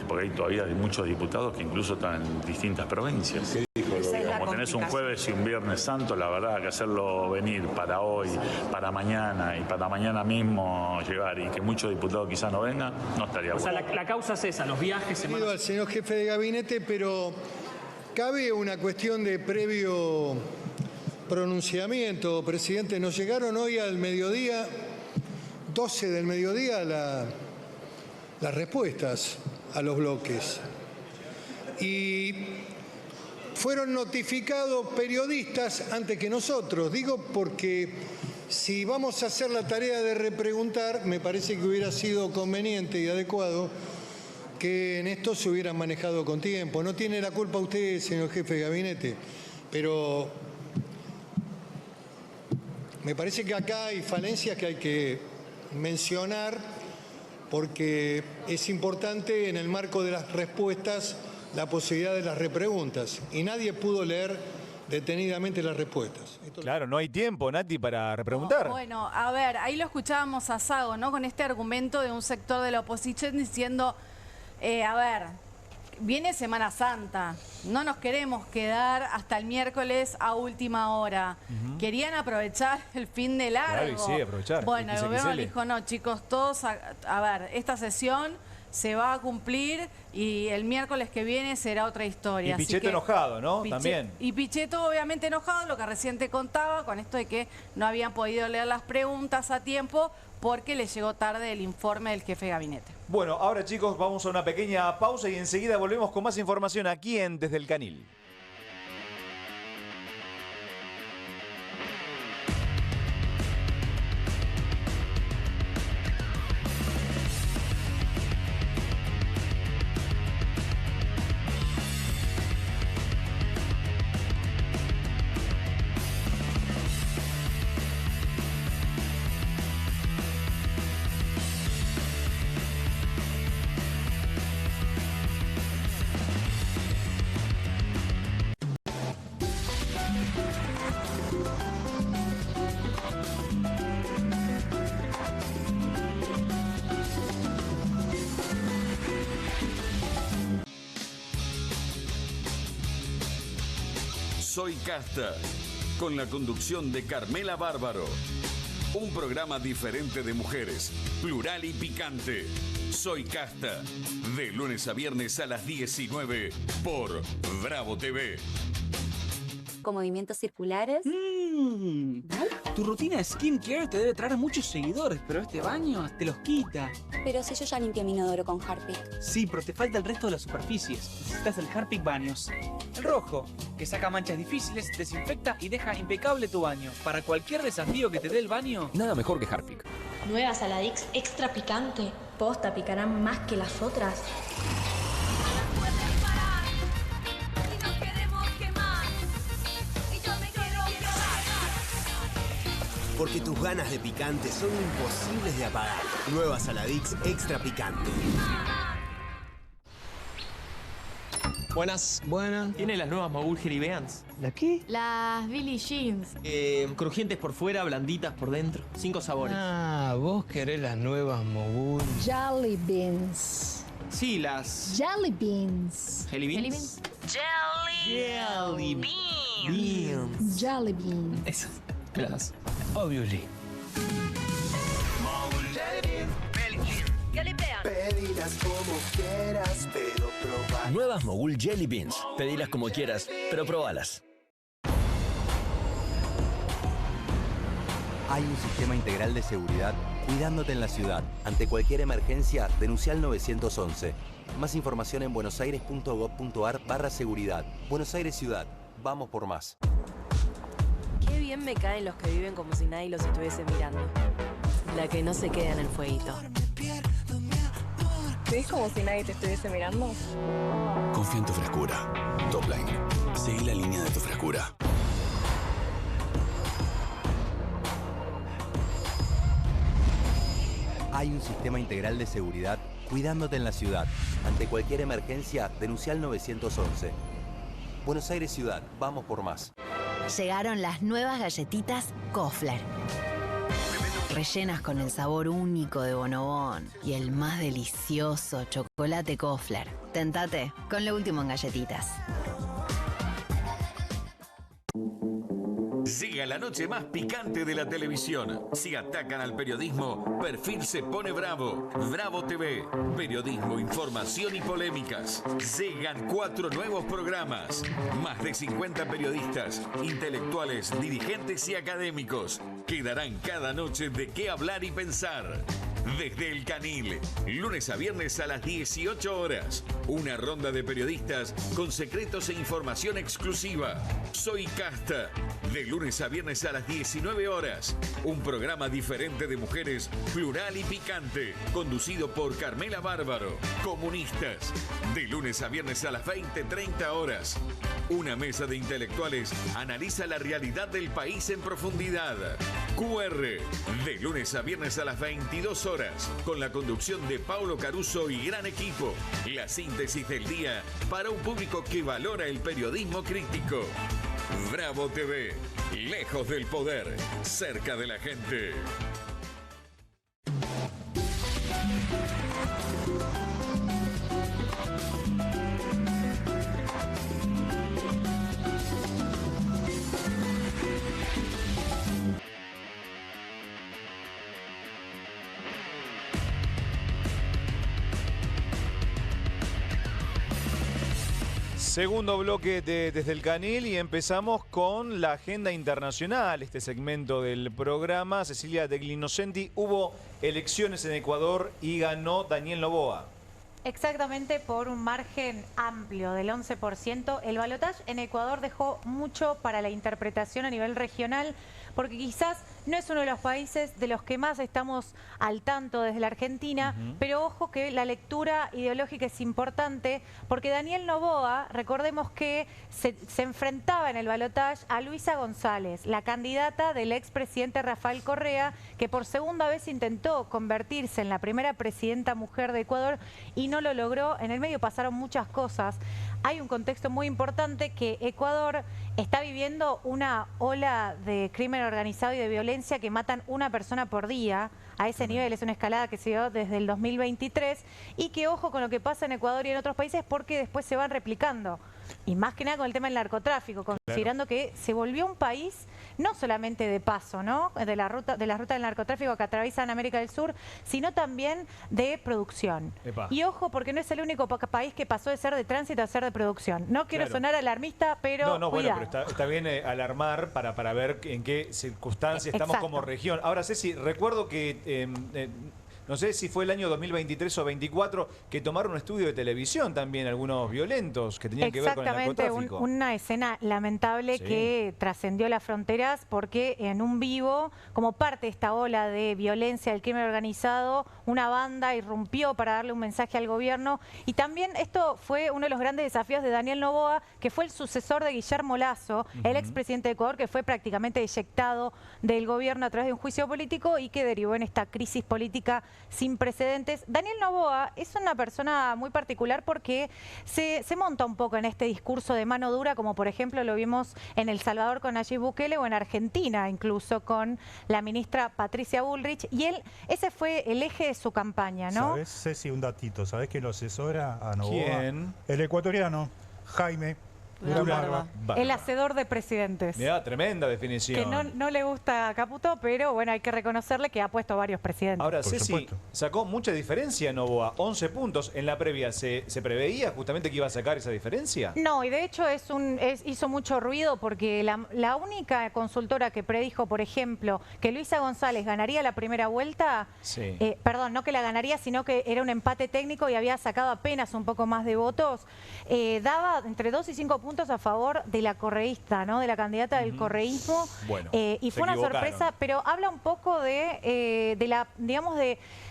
porque hay todavía muchos diputados que incluso están en distintas provincias. ¿Qué dijo el Como tenés un jueves y un viernes santo, la verdad que hacerlo venir para hoy, para mañana y para mañana mismo llegar y que muchos diputados quizás no vengan, no estaría bueno. O sea, la causa es esa, los viajes... Pido al señor jefe de gabinete, pero cabe una cuestión de previo pronunciamiento. Presidente, nos llegaron hoy al mediodía, 12 del mediodía, las respuestas a los bloques. Y fueron notificados periodistas antes que nosotros. Digo porque si vamos a hacer la tarea de repreguntar, me parece que hubiera sido conveniente y adecuado que en esto se hubieran manejado con tiempo. No tiene la culpa usted, señor jefe de gabinete, pero me parece que acá hay falencias que hay que mencionar porque es importante en el marco de las respuestas la posibilidad de las repreguntas y nadie pudo leer detenidamente las respuestas. Claro, no hay tiempo, Nati, para repreguntar. Bueno, a ver, ahí lo escuchábamos a Sago, ¿no? Con este argumento de un sector de la oposición diciendo, a ver, viene Semana Santa, no nos queremos quedar hasta el miércoles a última hora. Querían aprovechar el fin de largo. Claro, y sí, aprovechar. Bueno, el gobierno le dijo, no, chicos, todos, a ver, esta sesión se va a cumplir y el miércoles que viene será otra historia. Y Pichetto enojado, ¿no? También. Y Pichetto obviamente enojado, lo que recién te contaba, con esto de que no habían podido leer las preguntas a tiempo porque les llegó tarde el informe del jefe de gabinete. Bueno, ahora chicos, vamos a una pequeña pausa y enseguida volvemos con más información aquí en Desde el Canil. Soy Casta, con la conducción de Carmela Bárbaro. Un programa diferente de mujeres, plural y picante. Soy Casta, de lunes a viernes a las 19 por Bravo TV. Con movimientos circulares. Tu rutina de skincare te debe traer muchos seguidores, pero este baño te los quita. Pero si yo ya limpié mi inodoro con Harpic. Sí, pero te falta el resto de las superficies. Necesitas el Harpic Baños. El rojo, que saca manchas difíciles, desinfecta y deja impecable tu baño. Para cualquier desafío que te dé el baño, nada mejor que Harpic. Nueva Saladix extra picante. Posta, picarán más que las otras. Porque tus ganas de picante son imposibles de apagar. Nueva Saladix extra picante. Buenas. ¿Tiene las nuevas Mogul Jelly Beans? ¿La qué? Las Billie Jeans. Crujientes por fuera, blanditas por dentro. 5 sabores. Ah, vos querés las nuevas Mogul. Jelly Beans. Sí, las... Jelly Beans. ¿Jelly Beans? Jelly Beans. Jelly Beans. Esas. Claras. Obviously. Pedilas como quieras, pero probalas. Nuevas Mogul Jelly Beans. Pedilas como quieras, pero probalas. Hay un sistema integral de seguridad cuidándote en la ciudad. Ante cualquier emergencia, denuncia al 911. Más información en buenosaires.gov.ar/seguridad. Buenos Aires Ciudad. Vamos por más. Qué bien me caen los que viven como si nadie los estuviese mirando. La que no se queda en el fueguito. ¿Ves como si nadie te estuviese mirando? Confía en tu frescura. Topline. Seguí la línea de tu frescura. Hay un sistema integral de seguridad cuidándote en la ciudad. Ante cualquier emergencia, denuncia al 911. Buenos Aires Ciudad. Vamos por más. Llegaron las nuevas galletitas Kofler. Rellenas con el sabor único de Bonobón y el más delicioso chocolate Kofler. Tentate con lo último en galletitas. Llega la noche más picante de la televisión. Si atacan al periodismo, Perfil se pone bravo. Bravo TV. Periodismo, información y polémicas. Llegan 4 nuevos programas. Más de 50 periodistas, intelectuales, dirigentes y académicos que darán cada noche de qué hablar y pensar. Desde El Canil, lunes a viernes a las 18 horas. Una ronda de periodistas con secretos e información exclusiva. Soy Casta, de lunes a viernes a las 19 horas. Un programa diferente de mujeres, plural y picante, conducido por Carmela Bárbaro. Comunistas, de lunes a viernes a las 20:30 horas. Una mesa de intelectuales analiza la realidad del país en profundidad. QR, de lunes a viernes a las 22 horas, con la conducción de Paulo Caruso y gran equipo. La síntesis del día para un público que valora el periodismo crítico. Bravo TV, lejos del poder, cerca de la gente. Segundo bloque desde el Canil y empezamos con la agenda internacional, este segmento del programa. Cecilia Degli Innocenti, hubo elecciones en Ecuador y ganó Daniel Noboa. Exactamente, por un margen amplio del 11%. El balotaje en Ecuador dejó mucho para la interpretación a nivel regional, porque quizás no es uno de los países de los que más estamos al tanto desde la Argentina, pero ojo que la lectura ideológica es importante, porque Daniel Noboa, recordemos que se enfrentaba en el balotaje a Luisa González, la candidata del expresidente Rafael Correa, que por segunda vez intentó convertirse en la primera presidenta mujer de Ecuador y no lo logró. En el medio pasaron muchas cosas. Hay un contexto muy importante, que Ecuador está viviendo una ola de crimen organizado y de violencia que matan una persona por día. A ese nivel es una escalada que se dio desde el 2023 y que ojo con lo que pasa en Ecuador y en otros países, porque después se van replicando. Y más que nada con el tema del narcotráfico, considerando que se volvió un país no solamente de paso, ¿no?, de las rutas del narcotráfico que atraviesan América del Sur, sino también de producción. Epa. Y ojo, porque no es el único país que pasó de ser de tránsito a ser de producción. No quiero sonar alarmista, pero No, cuidado. bueno, pero está bien alarmar para ver en qué circunstancias estamos como región. Ahora, Ceci, recuerdo que no sé si fue el año 2023 o 24, que tomaron un estudio de televisión también, algunos violentos que tenían que ver con el narcotráfico. Exactamente, una escena lamentable que trascendió las fronteras, porque en un vivo, como parte de esta ola de violencia del crimen organizado, una banda irrumpió para darle un mensaje al gobierno. Y también esto fue uno de los grandes desafíos de Daniel Noboa, que fue el sucesor de Guillermo Lasso, el expresidente de Ecuador, que fue prácticamente eyectado del gobierno a través de un juicio político y que derivó en esta crisis política sin precedentes. Daniel Noboa es una persona muy particular porque se monta un poco en este discurso de mano dura, como por ejemplo lo vimos en El Salvador con Nayib Bukele o en Argentina incluso con la ministra Patricia Bullrich, y ese fue el eje de su campaña, ¿no? ¿Sabés, Ceci, un datito? ¿Sabés quién lo asesora a Noboa? ¿Quién? El ecuatoriano, Jaime Durán Barba. El hacedor de presidentes. Mirá, tremenda definición. Que no le gusta a Caputo, pero bueno, hay que reconocerle que ha puesto varios presidentes. Ahora, Ceci, sacó mucha diferencia Noboa, 11 puntos. En la previa, ¿se preveía justamente que iba a sacar esa diferencia? No, y de hecho hizo mucho ruido, porque la única consultora que predijo, por ejemplo, que Luisa González ganaría la primera vuelta, perdón, no que la ganaría, sino que era un empate técnico y había sacado apenas un poco más de votos, daba entre 2 y 5 puntos a favor de la correísta, ¿no?, de la candidata del correísmo. Bueno, y fue una sorpresa, pero habla un poco de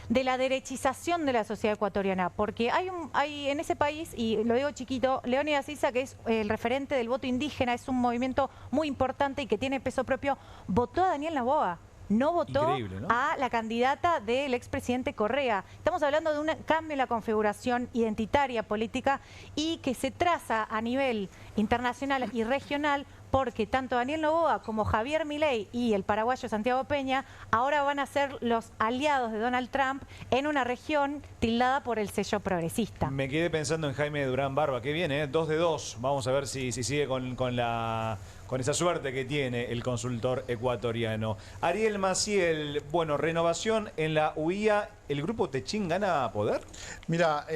la derechización de la sociedad ecuatoriana, porque hay en ese país, y lo digo chiquito, Leónidas Issa, que es el referente del voto indígena, es un movimiento muy importante y que tiene peso propio, votó a Daniel Noboa. No votó a la candidata del expresidente Correa. Estamos hablando de un cambio en la configuración identitaria política y que se traza a nivel internacional y regional, porque tanto Daniel Noboa como Javier Milei y el paraguayo Santiago Peña ahora van a ser los aliados de Donald Trump en una región tildada por el sello progresista. Me quedé pensando en Jaime Durán Barba, que viene, 2 de 2. Vamos a ver si sigue con con esa suerte que tiene el consultor ecuatoriano. Ariel Maciel, bueno, renovación en la UIA, ¿el grupo Techin gana poder? Mira,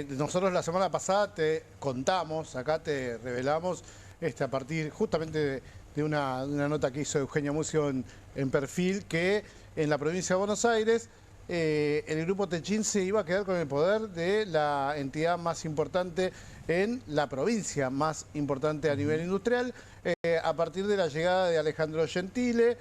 nosotros la semana pasada te contamos, acá te revelamos, a partir justamente de una nota que hizo Eugenio Mucio en Perfil, que en la provincia de Buenos Aires el grupo Techin se iba a quedar con el poder de la entidad más importante en la provincia más importante a nivel industrial, a partir de la llegada de Alejandro Gentile,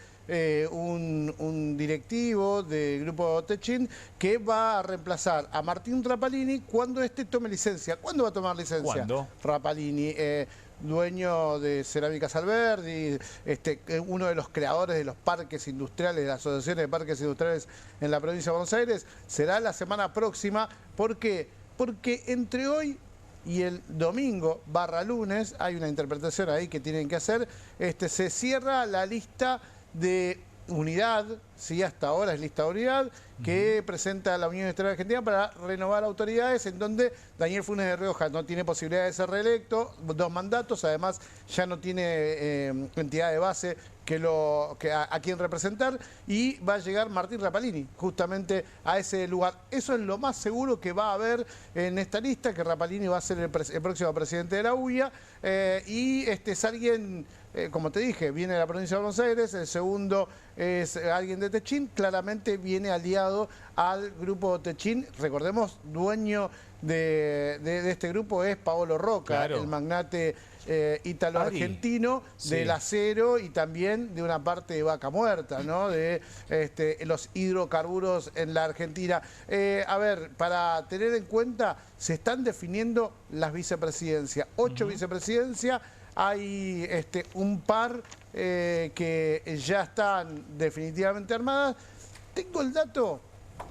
un directivo del grupo Techin, que va a reemplazar a Martín Rapalini cuando éste tome licencia. ¿Cuándo va a tomar licencia? ¿Cuándo? Rapalini, dueño de Cerámicas Alberdi, uno de los creadores de los parques industriales, de la Asociación de Parques Industriales en la provincia de Buenos Aires, será la semana próxima. ¿Por qué? Porque entre hoy y el domingo /lunes, hay una interpretación ahí que tienen que hacer, se cierra la lista de unidad, sí, hasta ahora es lista de unidad, que presenta la Unión Industrial Argentina para renovar autoridades, en donde Daniel Funes de Rioja no tiene posibilidad de ser reelecto, 2 mandatos, además ya no tiene entidad de base a quien representar, y va a llegar Martín Rapalini justamente a ese lugar. Eso es lo más seguro que va a haber en esta lista, que Rapalini va a ser el próximo presidente de la UIA, y es alguien, como te dije, viene de la provincia de Buenos Aires. El segundo es alguien de Techin, claramente viene aliado al grupo Techin. Recordemos, dueño de este grupo es Paolo Roca, claro, el magnate ítalo-argentino del acero y también de una parte de Vaca Muerta, ¿no? De los hidrocarburos en la Argentina. A ver, para tener en cuenta, se están definiendo las vicepresidencias, 8 vicepresidencias. Hay un par que ya están definitivamente armadas. Tengo el dato,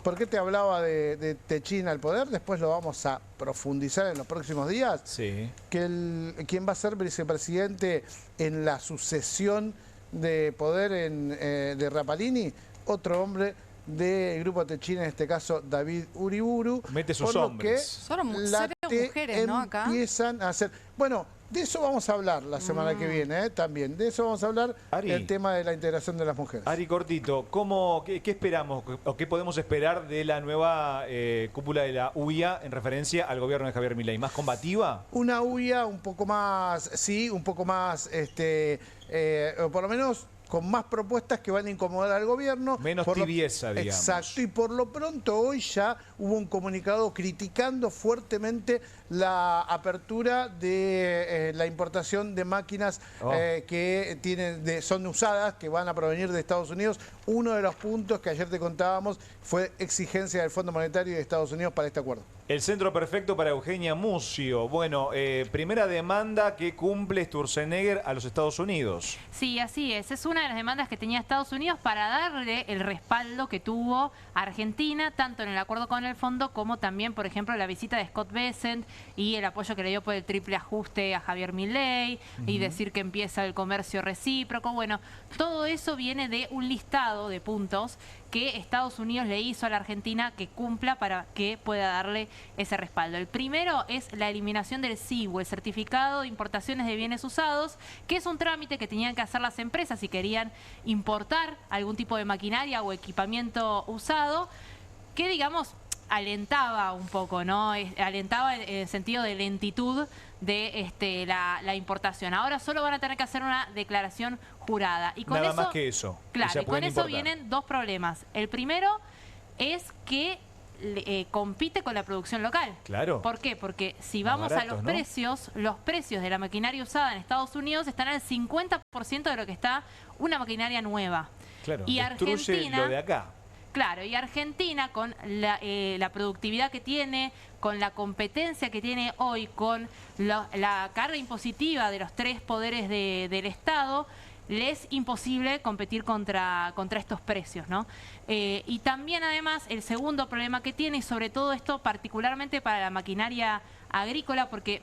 porque te hablaba de Techin al poder, después lo vamos a profundizar en los próximos días. Sí. ¿Quién va a ser vicepresidente en la sucesión de poder de Rapalini? Otro hombre del grupo Techin, en este caso David Uriburu. Mete sus hombres. Son mujeres, ¿no? Acá empiezan a hacer... Bueno, de eso vamos a hablar la semana que viene, también. De eso vamos a hablar, Ari, el tema de la integración de las mujeres. Ari, cortito, ¿qué esperamos o qué podemos esperar de la nueva cúpula de la UIA en referencia al gobierno de Javier Milei? ¿Más combativa? Una UIA un poco más, sí, un poco más, por lo menos con más propuestas que van a incomodar al gobierno. Menos tibieza, digamos. Exacto, y por lo pronto hoy ya hubo un comunicado criticando fuertemente la apertura de la importación de máquinas que son usadas, que van a provenir de Estados Unidos. Uno de los puntos que ayer te contábamos fue exigencia del Fondo Monetario de Estados Unidos para este acuerdo. El centro perfecto para Eugenia Mucio. Bueno, primera demanda que cumple Sturzenegger a los Estados Unidos. Sí, así es. Es una de las demandas que tenía Estados Unidos para darle el respaldo que tuvo a Argentina, tanto en el acuerdo con el fondo como también, por ejemplo, la visita de Scott Bessent y el apoyo que le dio por el triple ajuste a Javier Milei y decir que empieza el comercio recíproco. Bueno, todo eso viene de un listado de puntos que Estados Unidos le hizo a la Argentina que cumpla para que pueda darle ese respaldo. El primero es la eliminación del CIBU, el Certificado de Importaciones de Bienes Usados, que es un trámite que tenían que hacer las empresas si querían importar algún tipo de maquinaria o equipamiento usado, que digamos alentaba un poco, ¿no? Alentaba en el sentido de lentitud de la importación. Ahora solo van a tener que hacer una declaración jurada. Y con nada eso, más que eso. Claro, y con eso vienen dos problemas. El primero es que compite con la producción local. Claro. ¿Por qué? Porque si vamos a los precios, los precios de la maquinaria usada en Estados Unidos están al 50% de lo que está una maquinaria nueva. Claro, y Argentina, lo de acá. Claro, y Argentina con la productividad que tiene, con la competencia que tiene hoy, con la carga impositiva de los 3 poderes del Estado, le es imposible competir contra estos precios, ¿no? Y también, además, el segundo problema que tiene, y sobre todo esto particularmente para la maquinaria agrícola, porque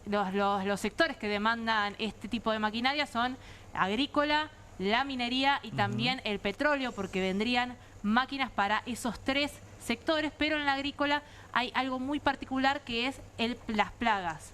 los sectores que demandan este tipo de maquinaria son agrícola, la minería y también el petróleo, porque vendrían máquinas para esos 3 sectores, pero en la agrícola hay algo muy particular que es las plagas.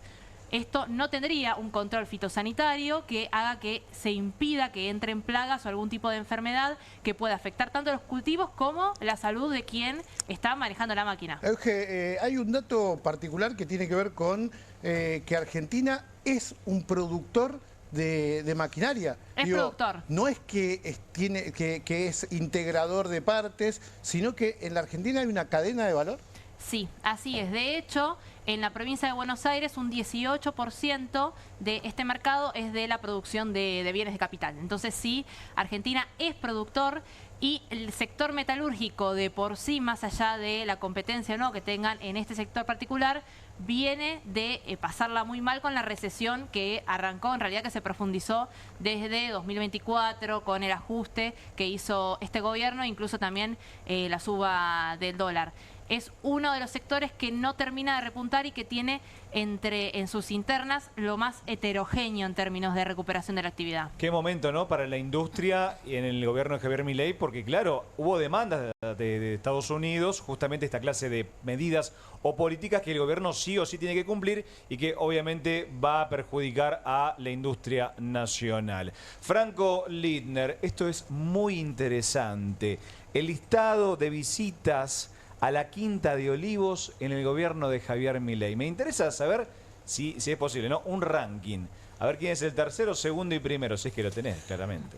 esto no tendría un control fitosanitario que haga que se impida que entren plagas o algún tipo de enfermedad que pueda afectar tanto a los cultivos como la salud de quien está manejando la máquina. Euge, hay un dato particular que tiene que ver con que Argentina es un productor de maquinaria. Es productor. No es que es integrador de partes, sino que en la Argentina hay una cadena de valor. Sí, así es. De hecho, en la provincia de Buenos Aires un 18% de este mercado es de la producción de bienes de capital. Entonces sí, Argentina es productor y el sector metalúrgico de por sí, más allá de la competencia o no que tengan en este sector particular, viene de pasarla muy mal con la recesión que arrancó, en realidad que se profundizó desde 2024 con el ajuste que hizo este gobierno, incluso también la suba del dólar. Es uno de los sectores que no termina de repuntar y que tiene en sus internas lo más heterogéneo en términos de recuperación de la actividad. Qué momento, ¿no?, para la industria y en el gobierno de Javier Milei, porque claro, hubo demandas de Estados Unidos, justamente esta clase de medidas o políticas que el gobierno sí o sí tiene que cumplir y que obviamente va a perjudicar a la industria nacional. Franco Lidner, esto es muy interesante. El listado de visitas a la Quinta de Olivos en el gobierno de Javier Milei. Me interesa saber si es posible, ¿no? Un ranking. A ver quién es el tercero, segundo y primero, si es que lo tenés, claramente.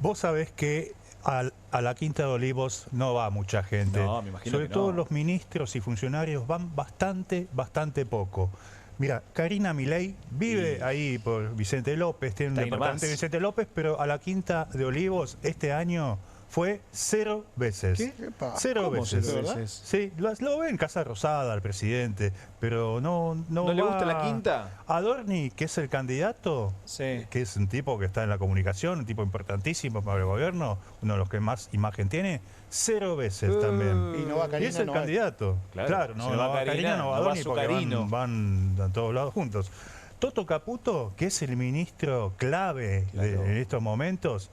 Vos sabés que a la Quinta de Olivos no va mucha gente. No, me imagino Sobre que todo no. los ministros y funcionarios van bastante poco. Mira, Karina Milei vive ahí por Vicente López, tiene un Está ahí departamento de nomás. Vicente López, pero a la Quinta de Olivos este año fue 0 veces. ¿Qué? Epa. 0 ¿Cómo veces. 0 veces? Sí, lo ve en Casa Rosada al presidente, pero no ¿No le va. gusta la Quinta? Adorni, que es el candidato, Sí. que es un tipo que está en la comunicación, un tipo importantísimo para el gobierno, uno de los que más imagen tiene, 0 veces también. Y no va Karina, Y es el no va. candidato. Claro, no, si no va Karina, no va no va Adorni porque Zucarino. van a todos lados juntos. Toto Caputo, que es el ministro clave en estos momentos,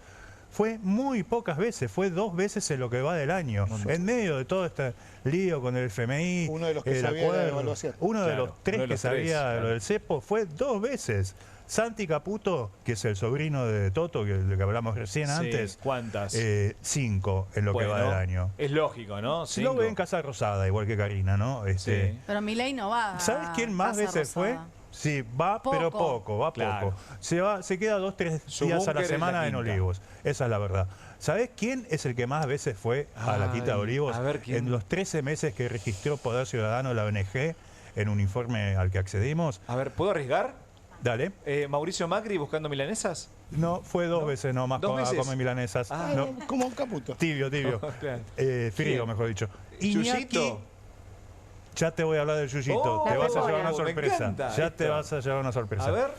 fue muy pocas veces, fue 2 veces en lo que va del año. En medio de todo este lío con el FMI, Uno de los que el sabía de la acuerdo, devaluación. uno de Claro, los 3 uno de que los sabía tres, de claro. lo del cepo, fue 2 veces. Santi Caputo, que es el sobrino de Toto, del que hablamos recién Sí, antes. ¿cuántas? 5 en lo que va del año. Es lógico, ¿no? Si lo ve en Casa Rosada, igual que Karina, ¿no? Sí. Pero Milei no va. ¿Sabes quién más Casa veces fue? Rosada. Sí, va, pero poco, va Claro. poco. Se queda 2-3 Su días a búnker la es la semana en Quinta. Olivos. Esa es la verdad. ¿Sabés quién es el que más veces fue a la Quinta de Ay, Olivos? a ver, ¿quién? En los 13 meses que registró Poder Ciudadano la ONG, en un informe al que accedimos. A ver, ¿puedo arriesgar? Dale. ¿Mauricio Macri buscando milanesas? No, fue 2 veces nomás ¿Dos a veces? comer milanesas. Ah. No, Como un Caputo. tibio. Claro. Frío, Sí. mejor dicho. ¿Yuyito? Ya te voy a hablar del Yuyito. Oh, te vas a llevar una me sorpresa. encanta Ya esto. te vas a llevar una sorpresa. A ver.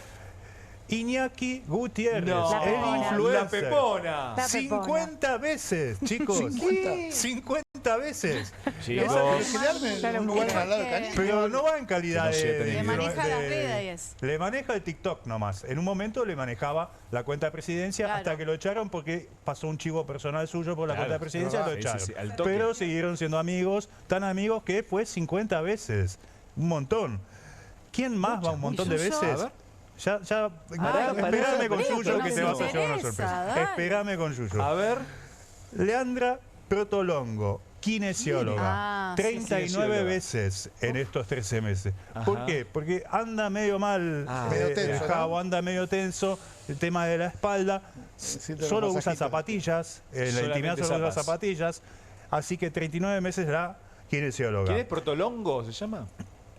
Iñaki Gutiérrez, No, La el Pepona. influencer. La Pepona. La 50 veces, chicos. 50. 50 veces. Chicos. Quedarme en un lugar al lado de Karina. Pero no va en calidad Que no de... Le maneja las redes. Le maneja el TikTok nomás. En un momento le manejaba la cuenta de presidencia Claro. hasta que lo echaron porque pasó un chivo personal suyo por la Claro, cuenta de presidencia y lo sí, echaron. sí, al toque. Pero siguieron siendo amigos, tan amigos que fue 50 veces. Un montón. ¿Quién más va un montón de ¿Suyo? veces? A ver. Ya, Pará, espérame con pará, Yuyo pará, que te no vas a nos llevar una interesa, sorpresa. dale. Espérame con Yuyo. A ver. Leandra Protolongo, kinesióloga, Ah, sí, 39 kinesióloga. veces en estos 13 meses. ¿Por Ajá. qué? Porque anda medio mal, Medio tenso, el ¿no? jabo anda medio tenso, el tema de la espalda, Necesita solo un usa masajito. zapatillas, en la Solamente intimidad solo usa zapas. zapatillas, así que 39 meses la kinesióloga. ¿Quién es Protolongo? ¿Se llama?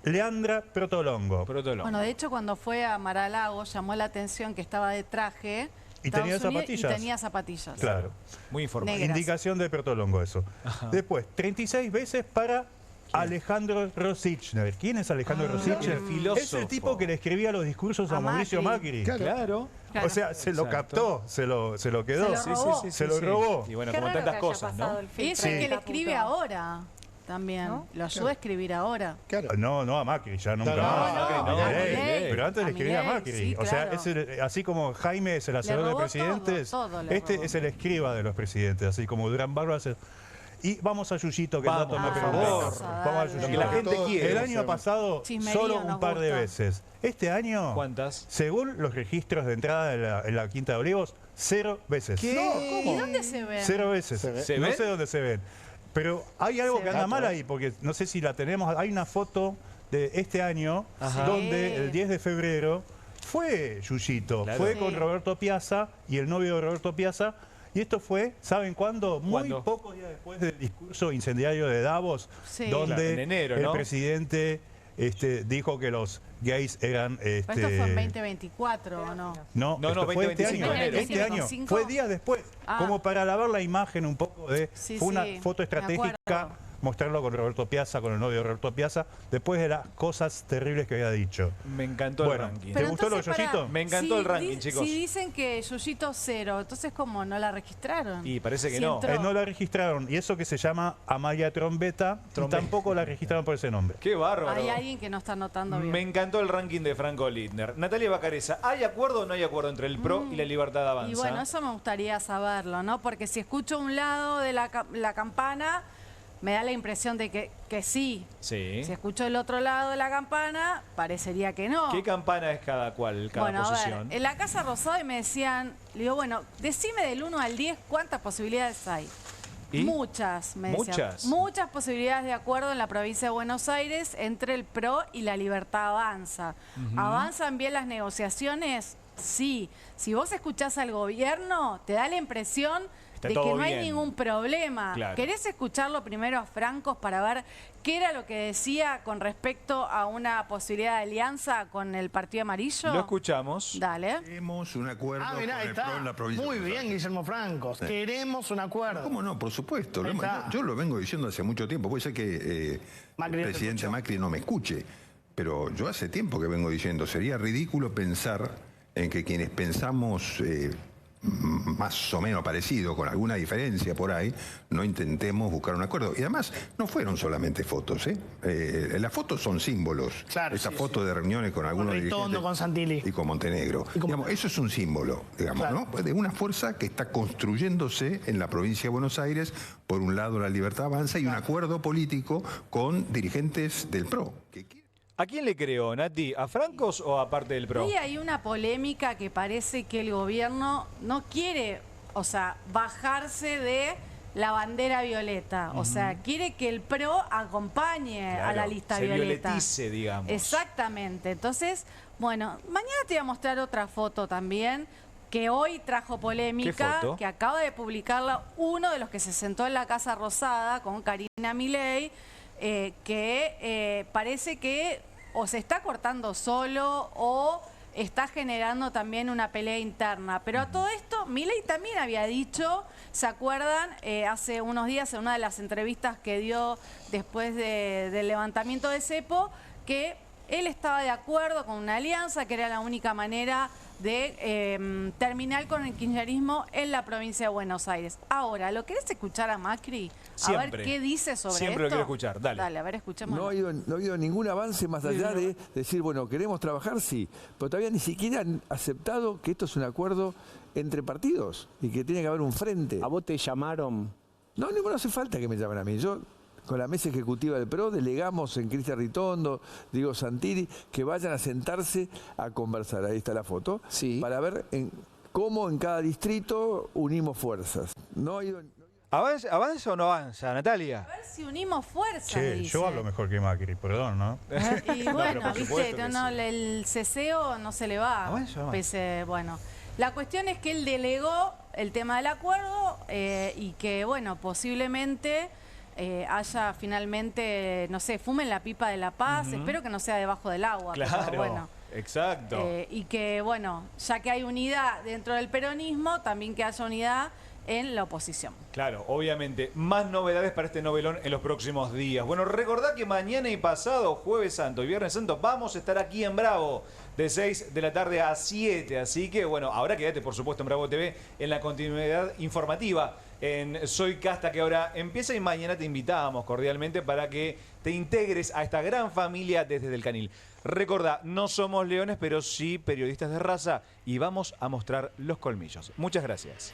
Leandra Protolongo. Protolongo. Bueno, de hecho, cuando fue a Mar-a-Lago, llamó la atención que estaba de traje. Y Estados tenía Unidos, zapatillas. Y tenía zapatillas. Claro. Muy informado. Negras. Indicación de Protolongo eso. Después, 36 veces para Alejandro Rosichner. ¿Quién es Alejandro Rosichner? el filósofo. Es el tipo que le escribía los discursos a A Mauricio Macri. Macri. Claro. Claro. O sea, se lo Exacto. captó, se lo quedó. Se lo robó. Se lo robó. Y bueno, Qué como raro tantas que haya cosas, pasado ¿no? el Es filtro el de que le Caputo. escribe ahora también. ¿No? Lo ayuda a escribir ahora. Claro. No a Macri, ya nunca No, más. no, A no, Milei. Milei. Pero antes A le escribía a Milei, Macri. sí, O sea, claro. así como Jaime es el hacedor de robó presidentes, todo le este robó. es el escriba de los presidentes, así como Durán Barba es Y vamos a Yuyito, que el dato me por preguntó. favor. Vamos a Yuyito. Lo que la gente quiere. El año pasado, Chismerío solo un nos par de gusta. veces. Este año, ¿Cuántas? según los registros de entrada en la Quinta de Olivos, 0 veces. ¿Qué? ¿Y dónde se ven? 0 veces. ¿Se No ven? sé dónde se ven. Pero hay algo Se que ven. anda mal ahí, porque no sé si la tenemos. Hay una foto de este año, Ajá. donde el 10 de febrero fue Yuyito. Claro. Fue Sí. con Roberto Piazza y el novio de Roberto Piazza. Y esto fue, ¿saben cuándo? Muy ¿Cuándo? pocos días después del discurso incendiario de Davos, Sí. donde Claro, en enero, el ¿no? presidente dijo que los gays eran... Pero esto fue en 2024, ¿o no? No, No, esto no, fue este 2025 año. de enero. Este año. 25. Fue días después. Ah. Como para lavar la imagen un poco de... Sí, fue una sí, foto me estratégica, acuerdo. mostrarlo con Roberto Piazza, con el novio de Roberto Piazza, después de las cosas terribles que había dicho. Me encantó Bueno, el ranking. ¿te gustó lo de entonces, Yuyito? pará, Me encantó el ranking, chicos. Si dicen que Yuyito 0, entonces ¿cómo? ¿No la registraron? Y parece que Sí no. entró. No la registraron. Y eso que se llama Amaya Trombeta, y tampoco la registraron por ese nombre. Qué bárbaro. Hay alguien que no está notando bien. Me encantó el ranking de Franco Lindner. Natalia Bacareza, ¿hay acuerdo o no hay acuerdo entre el PRO y la Libertad Avanza? Y bueno, eso me gustaría saberlo, ¿no? Porque si escucho un lado de la campana, me da la impresión de que sí. Sí. Si escucho el otro lado de la campana, parecería que no. ¿Qué campana es cada cual, cada Bueno, a posición? ver, en la Casa Rosada me decían, le digo, bueno, decime del 1 al 10 cuántas posibilidades hay. ¿Y? Muchas, me decían. ¿Muchas? Muchas posibilidades de acuerdo en la provincia de Buenos Aires entre el PRO y la Libertad Avanza. Ujú. ¿Avanzan bien las negociaciones? Sí. Si vos escuchás al gobierno, te da la impresión Está de que todo no hay bien. ningún problema. Claro. ¿Querés escucharlo primero a Francos para ver qué era lo que decía con respecto a una posibilidad de alianza con el Partido Amarillo? Lo escuchamos. Dale. Queremos un acuerdo mirá, con ahí el PRO está. en la provincia. Muy de Buenos bien, Aires. Guillermo Francos. Sí. Queremos un acuerdo. ¿Cómo no? Por supuesto. Ahí está. Yo lo vengo diciendo hace mucho tiempo. Puede ser que el Macri no te presidente escuchó. Macri no me escuche, pero yo hace tiempo que vengo diciendo, sería ridículo pensar en que quienes pensamos más o menos parecido, con alguna diferencia por ahí, no intentemos buscar un acuerdo. Y además, no fueron solamente fotos, ¿eh? Las fotos son símbolos. Claro, Esas sí, fotos de reuniones con algunos Ritondo, dirigentes. con Santilli. Y con Montenegro. Digamos, eso es un símbolo, digamos, Claro. ¿no? De una fuerza que está construyéndose en la provincia de Buenos Aires, por un lado la Libertad Avanza y un acuerdo político con dirigentes del PRO. ¿A quién le creo, Nati? ¿A Francos o a parte del PRO? Ahí hay una polémica que parece que el gobierno no quiere, o sea, bajarse de la bandera violeta. O sea, quiere que el PRO acompañe a la Claro, lista se violeta. violetice, digamos. Exactamente. Entonces, bueno, mañana te voy a mostrar otra foto también que hoy trajo polémica, ¿Qué foto? que acaba de publicarla uno de los que se sentó en la Casa Rosada con Karina Milei, que parece que o se está cortando solo o está generando también una pelea interna. Pero a todo esto, Milei también había dicho, ¿se acuerdan? Hace unos días en una de las entrevistas que dio después del levantamiento de cepo, que él estaba de acuerdo con una alianza, que era la única manera de terminar con el kirchnerismo en la provincia de Buenos Aires. Ahora, ¿lo querés escuchar a Macri? A Siempre. ver qué dice sobre Siempre lo esto. quiero escuchar, dale. Dale, a ver, escuchemos. No ha habido ningún avance más allá de decir, bueno, queremos trabajar, sí, pero todavía ni siquiera han aceptado que esto es un acuerdo entre partidos y que tiene que haber un frente. ¿A vos te llamaron? No, no hace falta que me llamen a mí. Yo, con la mesa ejecutiva del PRO, delegamos en Cristian Ritondo, Diego Santilli, que vayan a sentarse a conversar. Ahí está la foto. Sí. Para ver cómo en cada distrito unimos fuerzas. No ha ido... ¿Avanza o no avanza, Natalia? A ver si unimos fuerzas, Che, dice. yo hablo mejor que Macri, perdón, ¿no? Y bueno, por viste, supuesto que no, el ceseo no se le va. Avanza. Pese, bueno, la cuestión es que él delegó el tema del acuerdo y que, bueno, posiblemente haya finalmente, no sé, fumen la pipa de la paz. Espero que no sea debajo del agua. Claro, pero bueno. exacto. Y que, bueno, ya que hay unidad dentro del peronismo, también que haya unidad en la oposición. Claro, obviamente. Más novedades para este novelón en los próximos días. Bueno, recordá que mañana y pasado, Jueves Santo y Viernes Santo, vamos a estar aquí en Bravo de 6 de la tarde a 7. Así que, bueno, ahora quédate, por supuesto, en Bravo TV en la continuidad informativa en Soy Casta, que ahora empieza, y mañana te invitamos cordialmente para que te integres a esta gran familia desde el Canil. Recordá, no somos leones, pero sí periodistas de raza, y vamos a mostrar los colmillos. Muchas gracias.